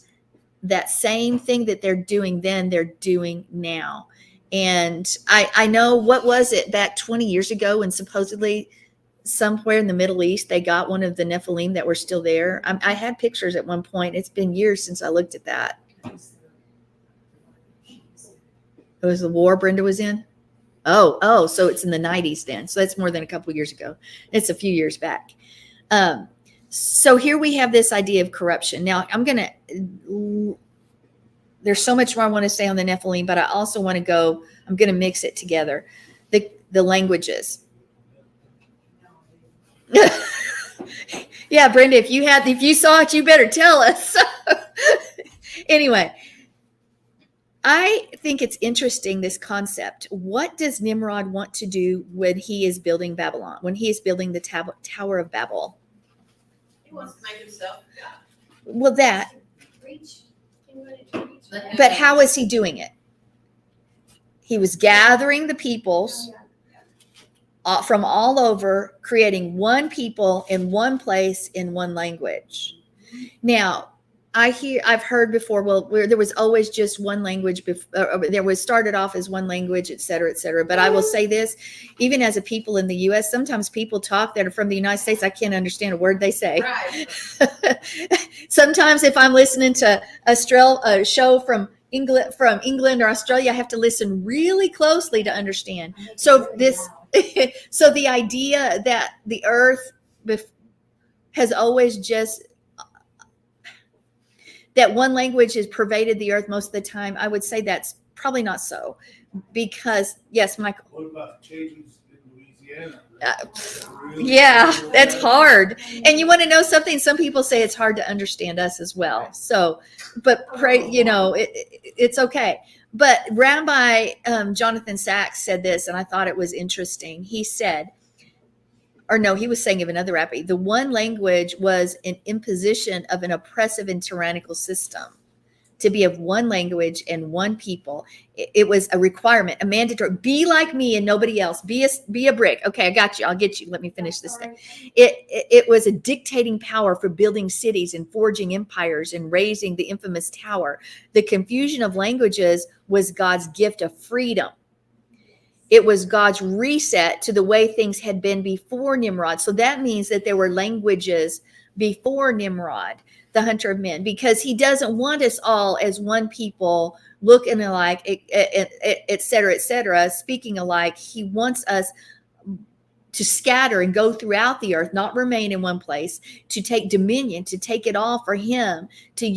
that same thing that they're doing then, they're doing now. And I know, what was it back 20 years ago when supposedly somewhere in the Middle East they got one of the Nephilim that were still there. I had pictures at one point. It's been years since I looked at that. It was the war Brenda was in. Oh, so it's in the 90s then. So that's more than a couple years ago. It's a few years back. So here we have this idea of corruption. Now there's so much more I want to say on the Nephilim, but I also want to I'm going to mix it together. The languages. Yeah, Brenda, if you saw it, you better tell us. Anyway, I think it's interesting, this concept. What does Nimrod want to do when he is building Babylon, when he is building the Tower of Babel? He wants to make himself God. Well, that, Reach. He wanted to reach. but how is he doing it? He was gathering the peoples from all over, creating one people in one place in one language. Now, I've heard before, well, where there was always just one language before, there was started off as one language, et cetera, et cetera. But I will say this, even as a people in the U.S., sometimes people talk that are from the United States, I can't understand a word they say. Right. Sometimes if I'm listening to a show from England or Australia, I have to listen really closely to understand. So so the idea that the earth has always just, that one language has pervaded the earth most of the time, I would say that's probably not so. Because, yes, Michael. What about the Cajuns in Louisiana? Yeah, that's hard. And you want to know something? Some people say it's hard to understand us as well. So, but pray, it's okay. But Rabbi Jonathan Sachs said this, and I thought it was interesting. He said, or no, he was saying of another rabbi, the one language was an imposition of an oppressive and tyrannical system. To be of one language and one people, it was a requirement, a mandatory. Be like me and nobody else. Be a brick. Okay, I got you. I'll get you. Let me finish this thing. It was a dictating power for building cities and forging empires and raising the infamous tower. The confusion of languages was God's gift of freedom. It was God's reset to the way things had been before Nimrod. So that means that there were languages before Nimrod, the hunter of men, because he doesn't want us all as one people, looking alike, et cetera, speaking alike. He wants us to scatter and go throughout the earth, not remain in one place, to take dominion, to take it all for him, to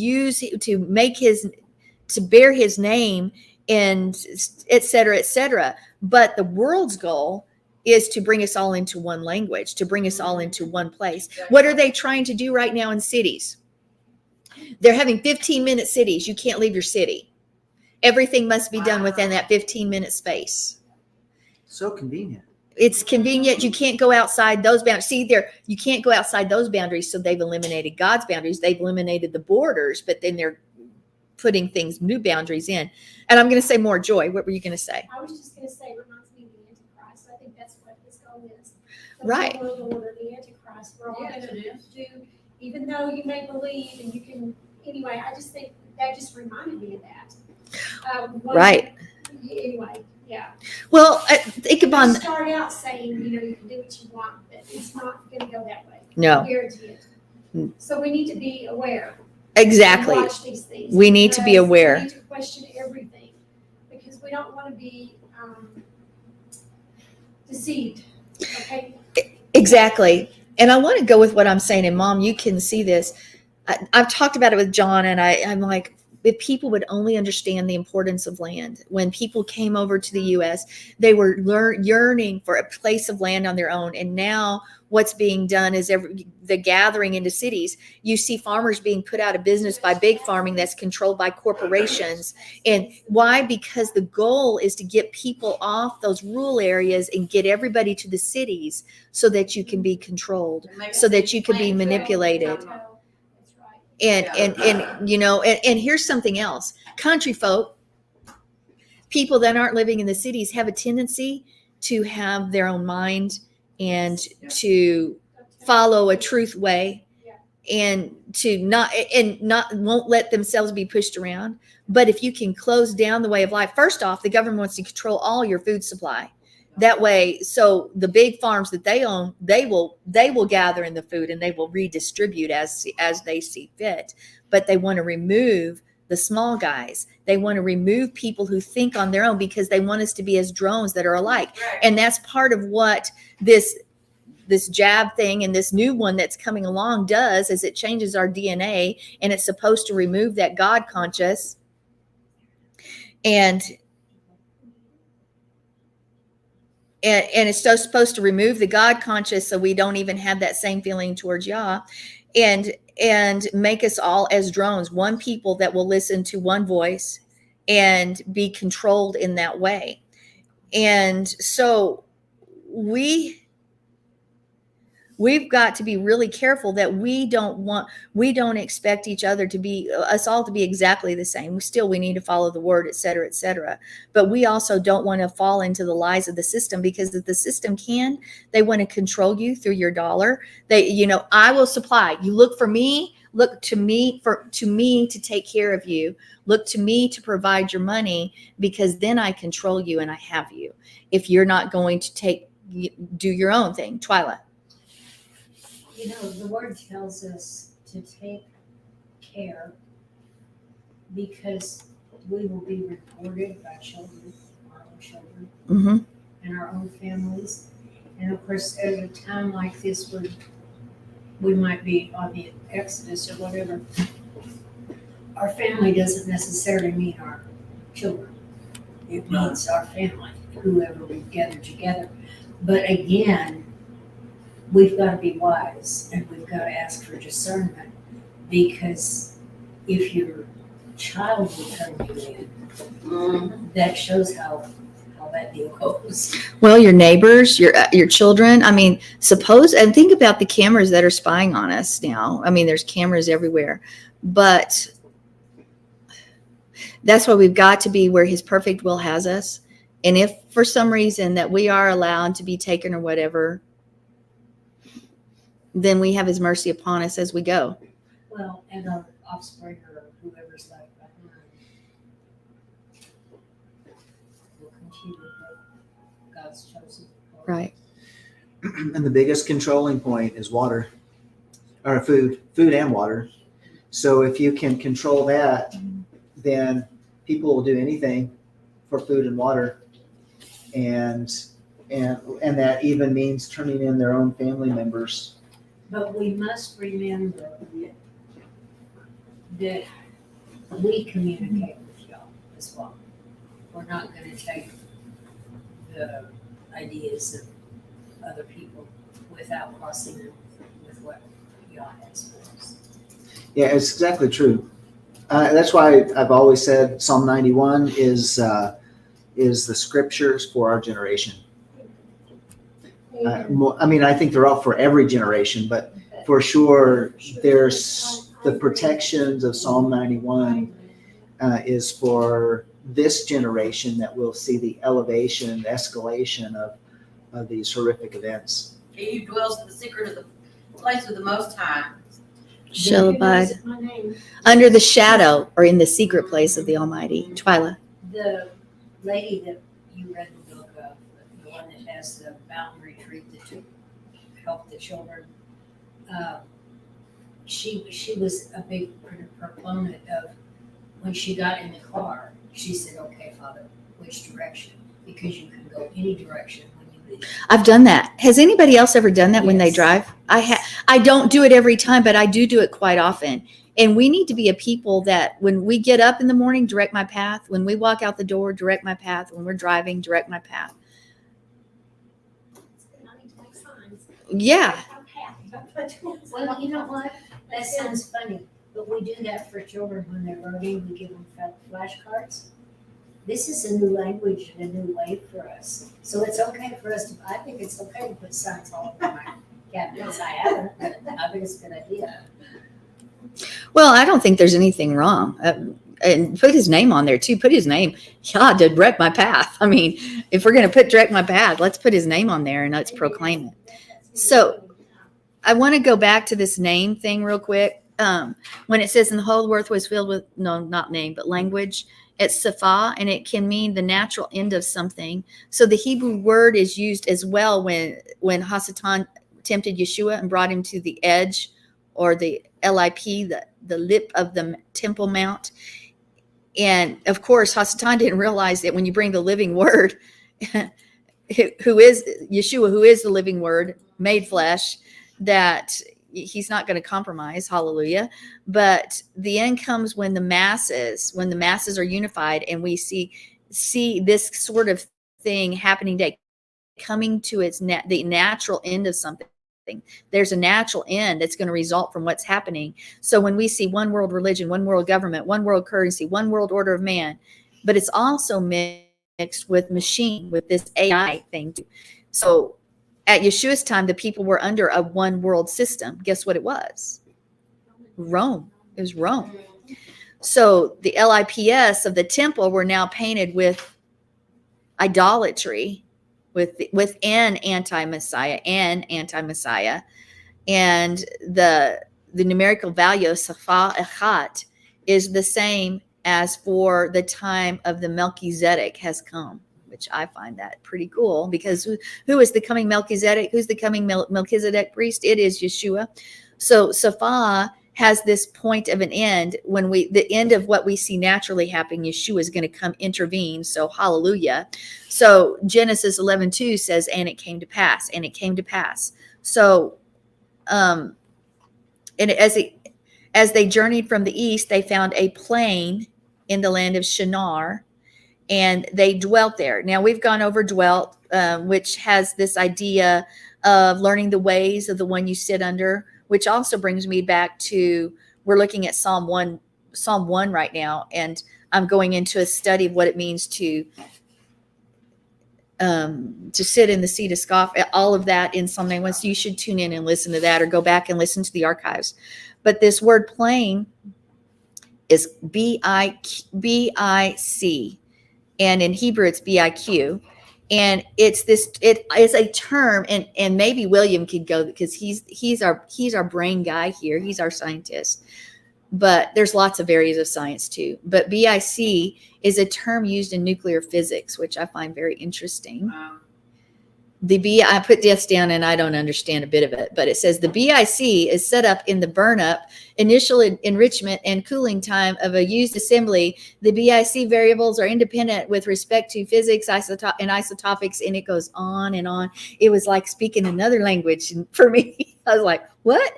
bear his name, and et cetera. But the world's goal is to bring us all into one language, to bring us all into one place. What are they trying to do right now in cities? They're having 15-minute cities. You can't leave your city. Everything must be done within that 15-minute space. So convenient. It's convenient. You can't go outside those boundaries. See, you can't go outside those boundaries, so they've eliminated God's boundaries. They've eliminated the borders, but then they're putting new boundaries in. And I'm going to say more. Joy, what were you going to say? I was just going to say, it reminds me of the Antichrist. I think that's what his goal is. Right. The world order, the Antichrist. We're all going to do, even though you may believe and you can, anyway, I just think that just reminded me of that. Right. Anyway, yeah. Well, think about You start out saying, you can do what you want, but it's not going to go that way. No. I guarantee it. So we need to be aware. Exactly. Watch these things. We need to be aware. We need to question everything because we don't want to be deceived. Okay. Exactly. And I want to go with what I'm saying. And Mom, you can see this. I've talked about it with John, and I'm like, if people would only understand the importance of land. When people came over to the U.S., they were yearning for a place of land on their own. And now what's being done is the gathering into cities. You see farmers being put out of business by big farming that's controlled by corporations. And why? Because the goal is to get people off those rural areas and get everybody to the cities so that you can be controlled, so that you can be manipulated. And here's something else. Country folk, people that aren't living in the cities, have a tendency to have their own mind and to follow a truth way and to not won't let themselves be pushed around. But if you can close down the way of life, first off, the government wants to control all your food supply. That way, so the big farms that they own, they will gather in the food and they will redistribute as they see fit. But they want to remove the small guys. They want to remove people who think on their own because they want us to be as drones that are alike. And that's part of what this jab thing and this new one that's coming along does, is it changes our DNA, and it's supposed to remove that God conscious and it's supposed to remove the God conscious, so we don't even have that same feeling towards Yah, and make us all as drones, one people that will listen to one voice and be controlled in that way. And so we've got to be really careful that we don't expect us all to be exactly the same. Still, we need to follow the word, et cetera, et cetera. But we also don't want to fall into the lies of the system, because if the system they want to control you through your dollar. I will supply. You look for me, look to me to take care of you. Look to me to provide your money, because then I control you and I have you. If you're not going to do your own thing. Twyla. The word tells us to take care, because we will be rewarded by children, our own children, Mm-hmm. and our own families. And of course, at a time like this, we might be on the exodus or whatever. Our family doesn't necessarily mean our children. It means our family, whoever we've gathered together. But again, we've got to be wise, and we've got to ask for discernment, because if your child will turn you in, that shows how that deal goes. Well, your neighbors, your children. I mean, and think about the cameras that are spying on us now. I mean, there's cameras everywhere, but that's why we've got to be where His perfect will has us. And if for some reason that we are allowed to be taken or whatever, then we have His mercy upon us as we go. Well, and our offspring or whoever's left behind will continue what God's chosen. Right. And the biggest controlling point is water, or food and water. So if you can control that, then people will do anything for food and water. And that even means turning in their own family members. But we must remember that we communicate with y'all as well. We're not going to take the ideas of other people without crossing them with what y'all has for us. Yeah, it's exactly true. That's why I've always said Psalm 91 is the scriptures for our generation. I think they're all for every generation, but for sure, there's the protections of Psalm 91 is for this generation that will see the elevation and escalation of these horrific events. He who dwells in the secret of the place of the Most High Shall abide under the shadow or in the secret place of the Almighty. Twyla. The lady that you read the book of, the one that has the mountain retreat that help the children, she was a big proponent of when she got in the car, she said, "Okay, Father, which direction? Because you can go any direction when you leave." I've done that. Has anybody else ever done that when they Yes. drive? I don't do it every time, but I do it quite often. And we need to be a people that when we get up in the morning, direct my path. When we walk out the door, direct my path. When we're driving, direct my path. Yeah. Well, you know what? That sounds funny, but we do that for children when they're learning. We give them flashcards. This is a new language and a new way for us. So it's okay for us I think it's okay to put signs all over my cabinets. I haven't, but I think it's a good idea. Well, I don't think there's anything wrong. And put His name on there too. Put His name. God, to direct my path. I mean, if we're going to put direct my path, let's put His name on there and let's proclaim it. So I want to go back to this name thing real quick. When it says, "And the whole earth was filled with," no, not name, but language, it's Safa, and it can mean the natural end of something. So the Hebrew word is used as well when Hasatan tempted Yeshua and brought him to the edge, or the lip, the lip of the Temple Mount. And of course, Hasatan didn't realize that when you bring the living word, who is Yeshua, who is the living word made flesh, that He's not going to compromise. Hallelujah. But the end comes when the masses are unified, and we see this sort of thing happening today, coming to the natural end of something. There's a natural end that's going to result from what's happening. So when we see one world religion, one world government, one world currency, one world order of man, but it's also mixed with machine, with this AI thing. So at Yeshua's time, the people were under a one world system. Guess what it was? Rome. It was Rome. So the LIPS of the temple were now painted with idolatry, with an anti-Messiah, and the numerical value of Safa Echat is the same as for the time of the Melchizedek has come, which I find that pretty cool, because who is the coming Melchizedek? Who's the coming Melchizedek priest? It is Yeshua. So Safa has this point of an end. When the end of what we see naturally happening, Yeshua is going to come intervene. So hallelujah. So Genesis 11:2 says, and it came to pass, and it came to pass. So, and as they journeyed from the east, they found a plain in the land of Shinar, and they dwelt there. Now we've gone over dwelt, which has this idea of learning the ways of the one you sit under, which also brings me back to, we're looking at Psalm 1 right now, and I'm going into a study of what it means to sit in the seat of scoff, all of that in Psalm 91. So you should tune in and listen to that, or go back and listen to the archives. But this word plain is B-I-C, and in Hebrew it's B-I-Q. And it is a term, and maybe William could go, because he's our brain guy here. He's our scientist. But there's lots of areas of science too. But BIC is a term used in nuclear physics, which I find very interesting. I put this down and I don't understand a bit of it, but it says the BIC is set up in the burn-up, initial enrichment, and cooling time of a used assembly. The BIC variables are independent with respect to physics, and isotopics, and it goes on and on. It was like speaking another language for me. I was like, what?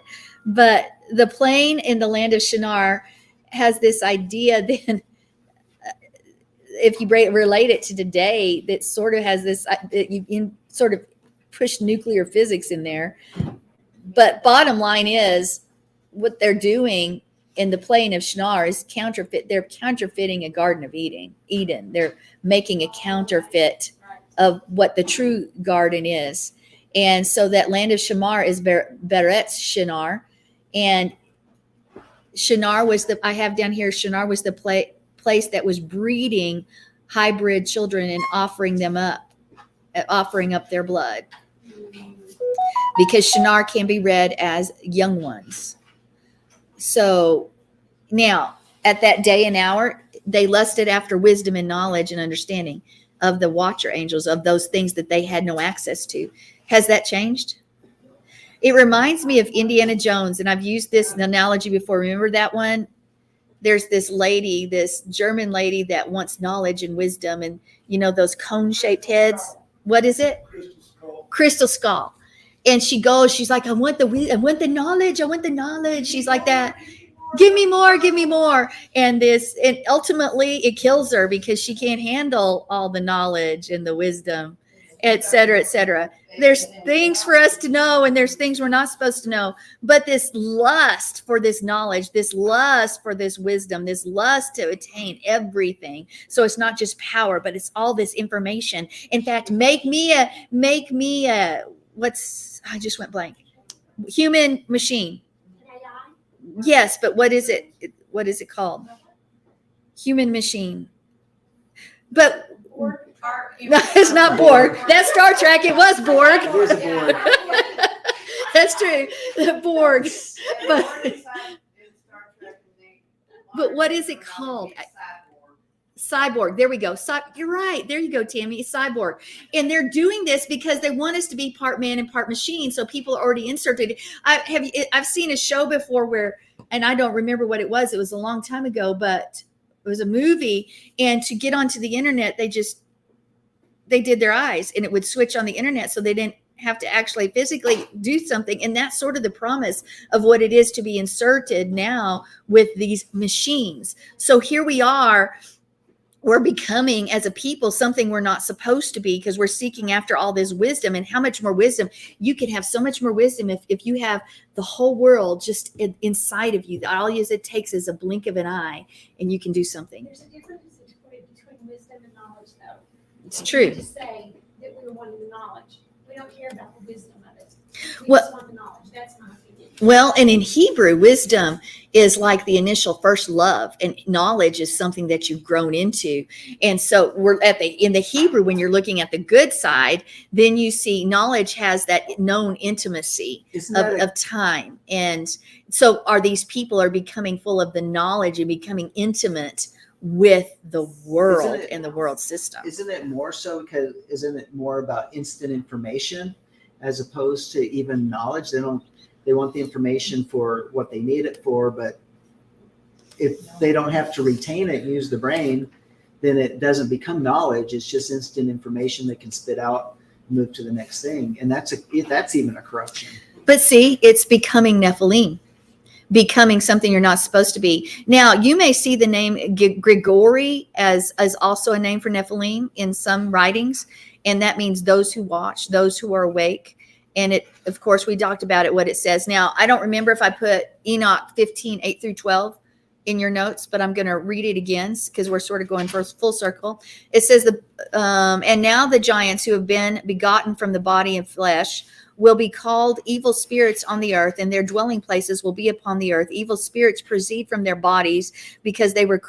But the plain in the land of Shinar has this idea then, if you relate it to today, that sort of has this, you sort of push nuclear physics in there. But bottom line is, what they're doing in the plain of Shinar is counterfeit. They're counterfeiting a Garden of Eden. They're making a counterfeit of what the true garden is. And so that land of Shinar is Beretz Shinar. And Shinar was I have down here, Shinar was the place that was breeding hybrid children and offering up their blood, because Shinar can be read as young ones. So now at that day and hour, they lusted after wisdom and knowledge and understanding of the watcher angels, of those things that they had no access to. Has that changed? It reminds me of Indiana Jones, and I've used this analogy before. Remember that one? There's this lady, this German lady that wants knowledge and wisdom, and those cone-shaped heads. What is it? Crystal skull. And she goes, she's like, I want the knowledge. I want the knowledge. She's like that. Give me more, give me more. And ultimately it kills her, because she can't handle all the knowledge and the wisdom, et cetera, et cetera. There's things for us to know, and there's things we're not supposed to know. But this lust for this knowledge, this lust for this wisdom, this lust to attain everything. So it's not just power, but it's all this information. In fact, make me a I just went blank. Human machine. Yes, but what is it? What is it called? Human machine. But no, it's not Borg. That's Star Trek. It was Borg. There's a board. That's true. The Borg. But what is it called? Cyborg. There we go. You're right. There you go, Tammy. Cyborg. And they're doing this because they want us to be part man and part machine. So people are already inserted. I've seen a show before where, and I don't remember what it was. It was a long time ago, but it was a movie. And to get onto the internet, they did their eyes, and it would switch on the internet, so they didn't have to actually physically do something. And that's sort of the promise of what it is to be inserted now with these machines. So here we are. We're becoming, as a people, something we're not supposed to be, because we're seeking after all this wisdom. And how much more wisdom? You could have so much more wisdom if you have the whole world just inside of you. All it takes is a blink of an eye, and you can do something. There's a difference between It's We true. just say that we were wanting the knowledge. We don't care about the wisdom of it. We Well- just want the knowledge. That's my opinion. Well, and in Hebrew, wisdom is like the initial first love, and knowledge is something that you've grown into. And so we're in the Hebrew, when you're looking at the good side, then you see knowledge has that known intimacy Isn't that of time. And so these people are becoming full of the knowledge and becoming intimate with the world it- and the world system. isn't it more so because isn't it more about instant information as opposed to even knowledge? They want the information for what they need it for, but if they don't have to retain it and use the brain, then it doesn't become knowledge. It's just instant information that can spit out and move to the next thing. And that's even a corruption. But see, it's becoming Nephilim, becoming something you're not supposed to be. Now, you may see the name Grigori as also a name for Nephilim in some writings, and that means those who watch, those who are awake. And it, of course, we talked about it, what it says. Now, I don't remember if I put Enoch 15, 8 through 12 in your notes, but I'm going to read it again because we're sort of going full circle. It says, and now the giants who have been begotten from the body and flesh will be called evil spirits on the earth, and their dwelling places will be upon the earth. Evil spirits proceed from their bodies because they were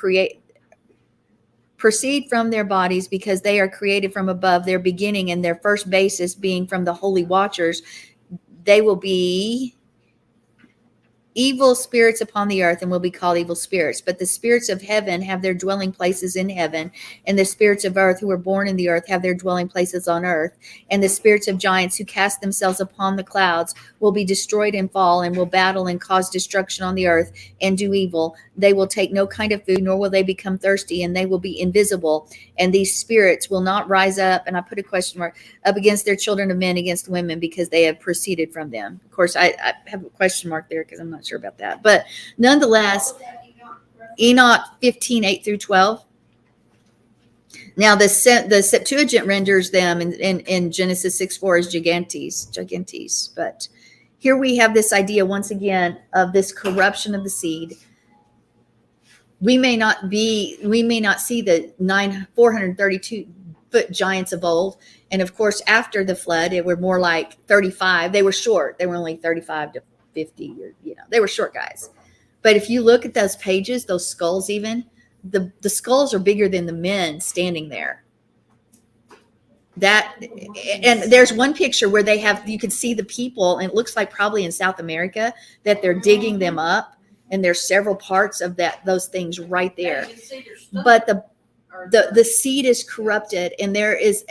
because they are created from above, their beginning and their first basis being from the holy watchers. They will be evil spirits upon the earth and will be called evil spirits. But the spirits of heaven have their dwelling places in heaven, and the spirits of earth who were born in the earth have their dwelling places on earth. And the spirits of giants who cast themselves upon the clouds will be destroyed and fall, and will battle and cause destruction on the earth and do evil. They will take no kind of food, nor will they become thirsty, and they will be invisible. And these spirits will not rise up, and I put a question mark, up against their children of men, against women, because they have proceeded from them. Of course, I have a question mark there because I'm not sure about that. But nonetheless, Enoch 15, 8 through 12. Now, the Septuagint renders them in Genesis 6, 4 as gigantes. But here we have this idea, once again, of this corruption of the seed. We may not see the 432-foot giants of old. And of course, after the flood, it were more like 35. They were short. They were only 35 to 50, or, they were short guys. But if you look at those pages, those skulls, even the skulls are bigger than the men standing there. And there's one picture where you can see the people, and it looks like probably in South America that they're digging them up. And there's several parts of those things right there. But the seed is corrupted, and there is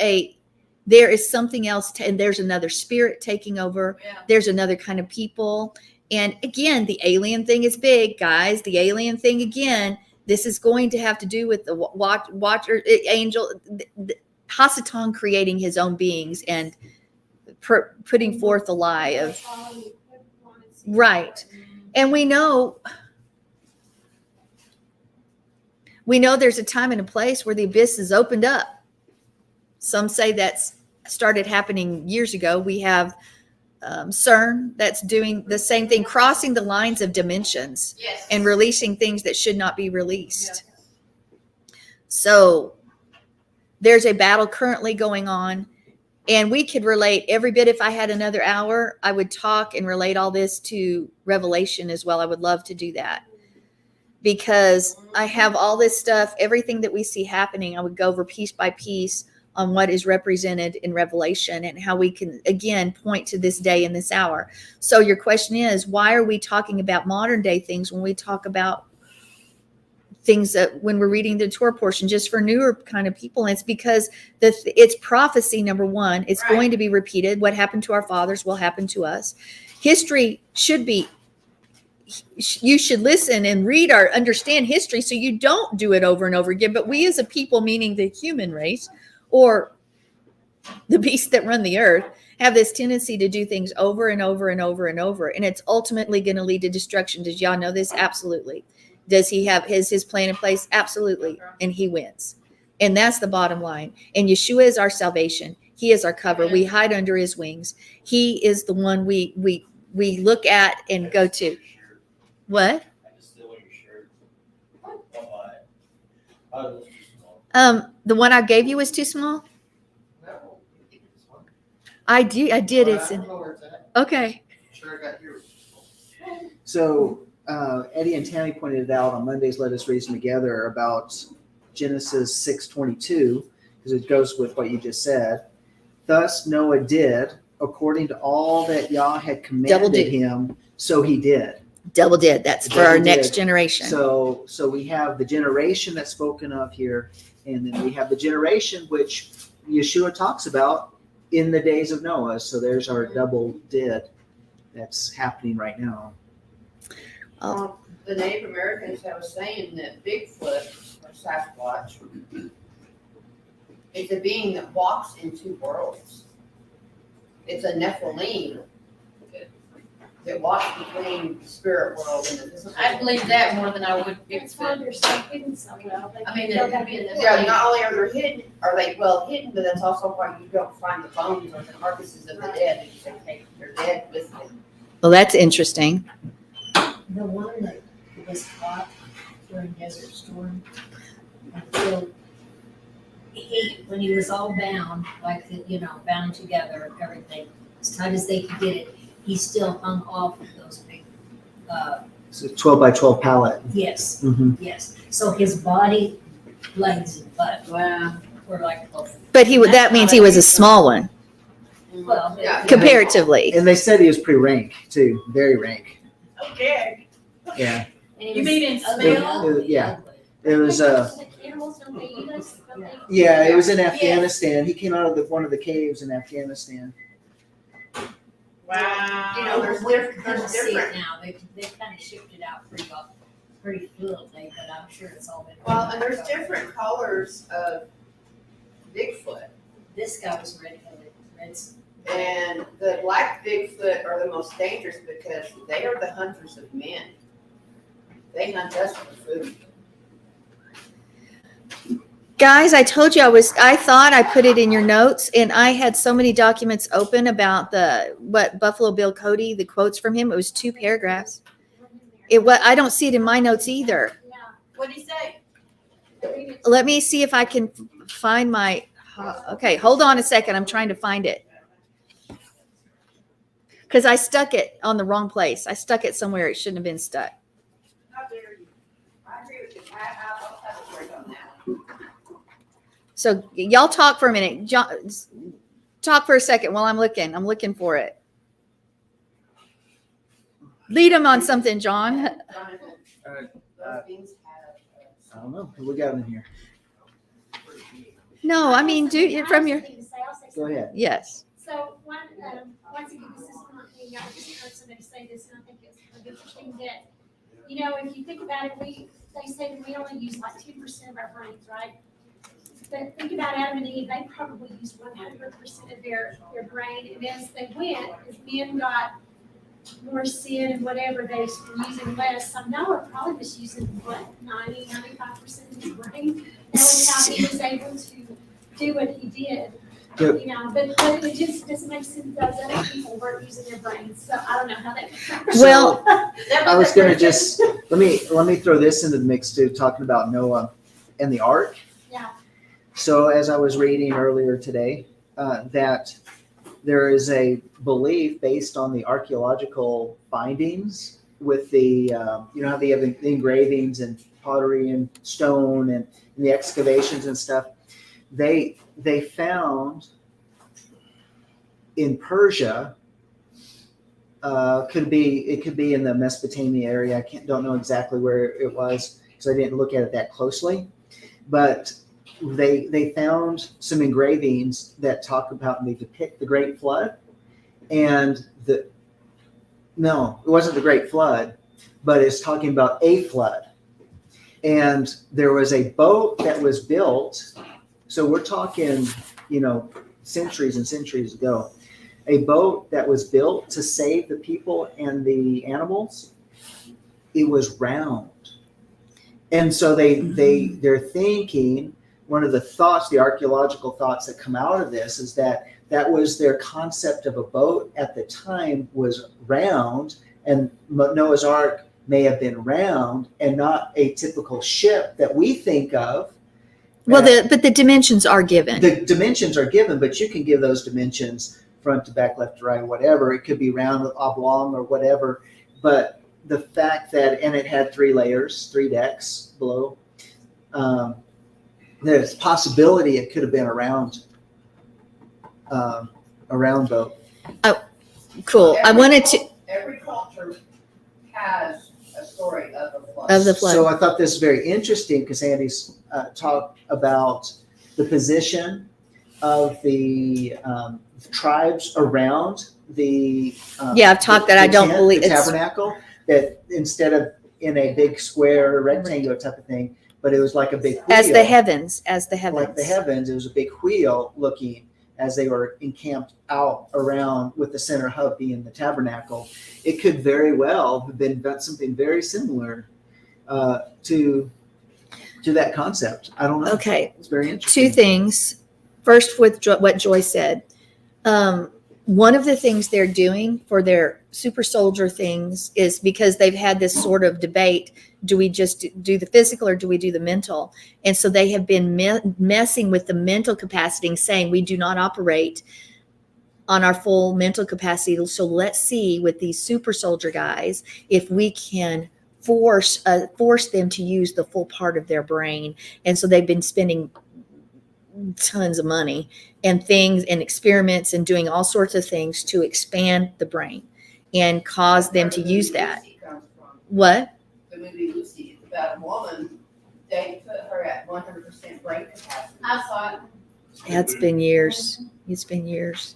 something else, and there's another spirit taking over. Yeah. There's another kind of people. And again, the alien thing is big, guys. The alien thing, again, this is going to have to do with the watcher angel, Hasatan creating his own beings and putting forth a lie of, right. And we know there's a time and a place where the abyss is opened up. Some say that's started happening years ago. We have CERN that's doing the same thing, crossing the lines of dimensions and releasing things that should not be released. So there's a battle currently going on. And we could relate every bit. If I had another hour, I would talk and relate all this to Revelation as well. I would love to do that because I have all this stuff, everything that we see happening. I would go over piece by piece on what is represented in Revelation and how we can, again, point to this day and this hour. So your question is, why are we talking about modern day things when we talk about things that when we're reading the Torah portion just for newer kind of people? And it's because it's prophecy, number one. It's going to be repeated. What happened to our fathers will happen to us. History you should listen and read or understand history so you don't do it over and over again. But we as a people, meaning the human race or the beasts that run the earth, have this tendency to do things over and over and over and over. And it's ultimately going to lead to destruction. Did y'all know this? Absolutely. Does he have his plan in place? Absolutely. And he wins. And that's the bottom line. And Yeshua is our salvation. He is our cover. We hide under his wings. He is the one we look at and go to. What? The one I gave you was too small? I did. I It's don't in, know where it's at. okay. Sure, I got here. So Eddie and Tammy pointed it out on Monday's Let Us Reason Together about Genesis 6:22, because it goes with what you just said. Thus Noah did according to all that Yah had Double commanded did. him, so he did. Double did. That's for Double our did. next generation. So we have the generation that's spoken of here, and then we have the generation which Yeshua talks about in the days of Noah. So there's our double did that's happening right now. The Native Americans have a saying that Bigfoot or Sasquatch is a being that walks in two worlds. It's a Nephilim that walks between the spirit world and the physical. I believe that more than I would It's why Bigfoot. they're so hidden so well. They I mean, can't it go could be in the. Yeah, not only are they hidden, but that's also why you don't find the bones or the carcasses of the dead because they take their dead with them. Well, that's interesting. The one that was caught during Desert Storm, until when he was all bound, like, bound together, everything, as tight as they could get it, he still hung off of those big, It's a 12 by 12 pallet. yes, Mm-hmm. yes. So his body, legs and butt Wow. were like both, But that means he was a small one well. Yeah. comparatively. And they said he was pretty rank too, very rank. Okay. Yeah, And it You was mean in ugly, smell? ugly, Yeah. ugly. it was. Like animals, don't they eat us? Don't they- Yeah, it was in Afghanistan. He came out of one of the caves in Afghanistan. Wow. You know, there's We're gonna there's see it different. now, they kind of shifted out pretty fluidly, but I'm sure it's all been. Well, and there's different colors of Bigfoot. This guy was red-headed, reds. And the black Bigfoot are the most dangerous because they are the hunters of men. They hunt us for food. Guys, I told you I thought I put it in your notes, and I had so many documents open about what Buffalo Bill Cody, the quotes from him. It was 2 paragraphs. I don't see it in my notes either. Yeah. What'd he say? Read it. Let me see if I can find okay, hold on a second. I'm trying to find it. Because I stuck it on the wrong place. I stuck it somewhere it shouldn't have been stuck. How dare you? I agree with you. I don't have a word on that. So y'all talk for a minute. John, talk for a second while I'm looking. I'm looking for it. Lead them on something, John. Jonathan, those things have. I don't know. We got him in here. No, I mean, do it from your. I'll say Go something. ahead. Yes. So once again, this is not me. I just heard somebody say this, and I think it's interesting that, if you think about it, they say that we only use like 2% of our brains, right? But think about Adam and Eve; they probably used 100% of their brain, and as they went, as men got more sin and whatever, they were using less. So Noah probably was using 95% of his brain. Knowing how he was able to do what he did. Yep. But it just doesn't make sense that other people weren't using their brains. So I don't know how that. Well, I was gonna just let me throw this into the mix too, talking about Noah and the ark. Yeah. So as I was reading earlier today, that there is a belief based on the archaeological findings with the how they have the engravings and pottery and stone and the excavations and stuff. They found in Persia, could be in the Mesopotamia area. I don't know exactly where it was because I didn't look at it that closely, but they found some engravings that talk about and they depict the Great Flood, and no, it wasn't the Great Flood, but it's talking about a flood, and there was a boat that was built. So we're talking, centuries and centuries ago, a boat that was built to save the people and the animals. It was round. And so they're thinking, one of the thoughts, the archaeological thoughts that come out of this is that was their concept of a boat at the time was round, and Noah's Ark may have been round and not a typical ship that we think of. Well, but the dimensions are given. The dimensions are given, but you can give those dimensions front to back, left to right, whatever. It could be round, oblong, or whatever. But the fact that, and it had 3 layers, 3 decks below. There's possibility it could have been a round boat. Cool. I wanted to Every culture has a story of a flood. of the flood. So I thought this was very interesting because Andy's talked about the position of the tribes around the Yeah, I've talked that I don't tent, believe the it's tabernacle, that instead of in a big square rectangular type of thing, but it was like a big wheel. as the heavens. Like the heavens, it was a big wheel looking as they were encamped out around, with the center hub being the tabernacle. It could very well have been something very similar to that concept. I don't know. Okay. It's very interesting. 2 things. First, with what Joy said. One of the things they're doing for their super soldier things is because they've had this sort of debate. Do we just do the physical or do we do the mental? And so they have been messing with the mental capacity and saying we do not operate on our full mental capacity. So let's see with these super soldier guys if we can force them to use the full part of their brain. And so they've been spending tons of money and things and experiments and doing all sorts of things to expand the brain and cause them to use that. What? The movie Lucy, it's about a woman, they put her at 100% brain capacity. I saw it. It's been years. It's been years.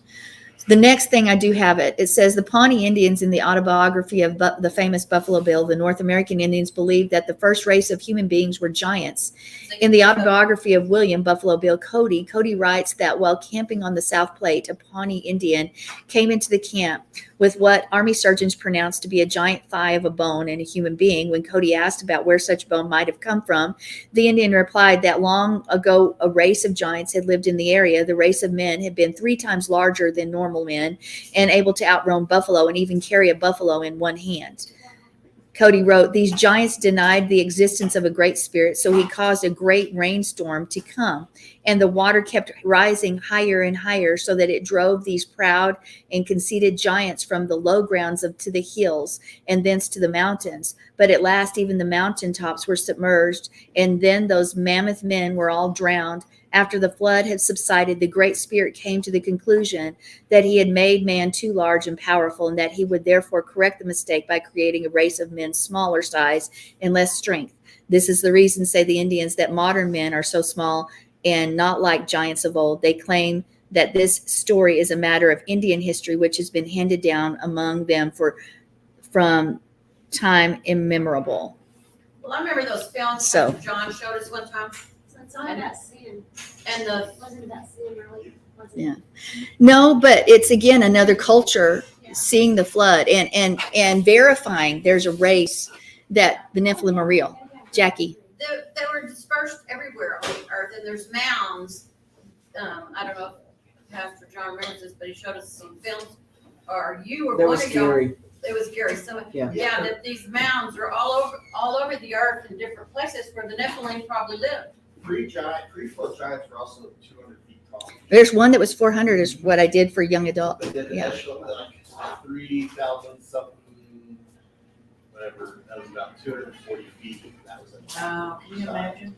The next thing I do have it says the Pawnee Indians in the autobiography of the famous Buffalo Bill, the North American Indians believed that the first race of human beings were giants. In the autobiography of William Buffalo Bill Cody writes that while camping on the South Platte, a Pawnee Indian came into the camp with what army surgeons pronounced to be a giant thigh of a bone in a human being. When Cody asked about where such bone might have come from, the Indian replied that long ago a race of giants had lived in the area. The race of men had been 3 times larger than normal men and able to outrun buffalo and even carry a buffalo in one hand. Cody wrote, these giants denied the existence of a great spirit, so he caused a great rainstorm to come, and the water kept rising higher and higher so that it drove these proud and conceited giants from the low grounds up to the hills and thence to the mountains. But at last even the mountain tops were submerged, and then those mammoth men were all drowned. After the flood had subsided, the Great Spirit came to the conclusion that he had made man too large and powerful, and that he would therefore correct the mistake by creating a race of men smaller size and less strength. This is the reason, say the Indians, that modern men are so small and not like giants of old. They claim that this story is a matter of Indian history, which has been handed down among them from time immemorable. Well, I remember those films So- that John showed us one time, So it's all about sin. and the, Wasn't about sin really? Was it? Yeah. No, but it's again another culture seeing the flood and verifying there's a race that the Nephilim are real. Jackie. they were dispersed everywhere on the earth, and there's mounds. I don't know if Pastor John remembers this, but he showed us some films, or you were That one was of y'all. scary. It was Gary. So Yeah. yeah, that these mounds are all over the earth in different places where the Nephilim probably lived. Pre-flood giants were also 200 feet tall. There's one that was 400 is what I did for young adult. But then Yeah. that showed like 3,000 something, whatever. That was about 240 feet. That was it. Can you imagine?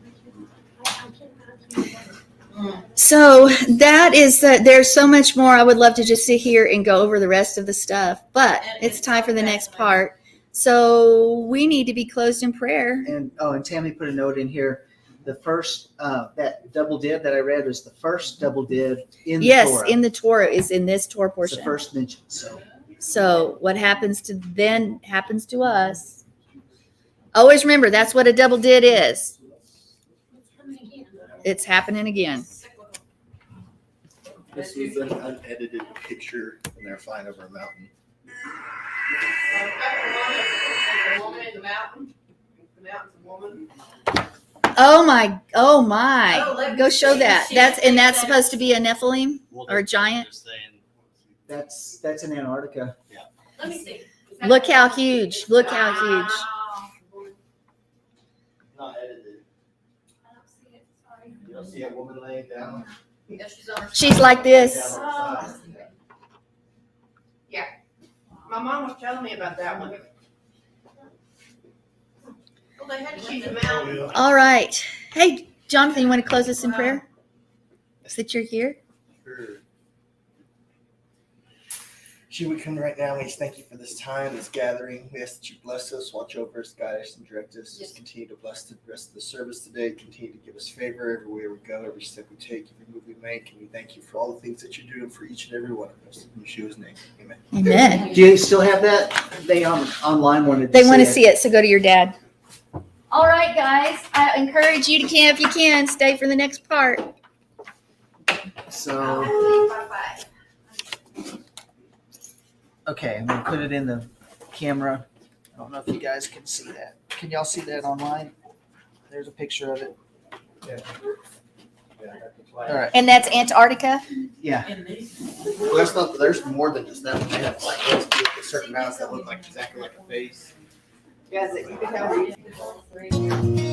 So that is there's so much more. I would love to just sit here and go over the rest of the stuff, but it's time for the next part. So we need to be closed in prayer. And Tammy put a note in here. The first that double dib that I read was the first double dib in the Yes, Torah. in the Torah is in this Torah It's portion. the first mention. So what happens to then happens to us. Always remember that's what a double did is. It's happening again. This was an unedited picture, and they're flying over a mountain. The woman in the mountain. The mountain's a woman. Oh my! Oh, Go show that. That's supposed to be a Nephilim or a giant. That's in Antarctica. Let me see. Look how huge! Look how huge! Wow. Not edited. You don't see a woman laying down. Yeah, she's on her She's like this. Down on her side. My mom was telling me about that one. Well, they had to change them out. All right. Hey, Jonathan, you want to close us in prayer? Since you're here. Sure. Should we come right now? We just thank you for this time, this gathering. We ask that you bless us, watch over us, guide us, and direct us. Just continue to bless the rest of the service today. Continue to give us favor everywhere we go, every step we take, every move we make. And we thank you for all the things that you're doing for each and every one of us. In Yeshua's name, amen. Amen. Do you still have that? They online wanted to They want to see it, so go to your dad. All right, guys. I encourage you to if you can, stay for the next part. So, Bye-bye. okay, I'm gonna put it in the camera. I don't know if you guys can see that. Can y'all see that online? There's a picture of it. All right. And that's Antarctica. Yeah. Well, that's not, there's more than just that. They have like a certain mouse that look like exactly like a face. Guys, you can have these.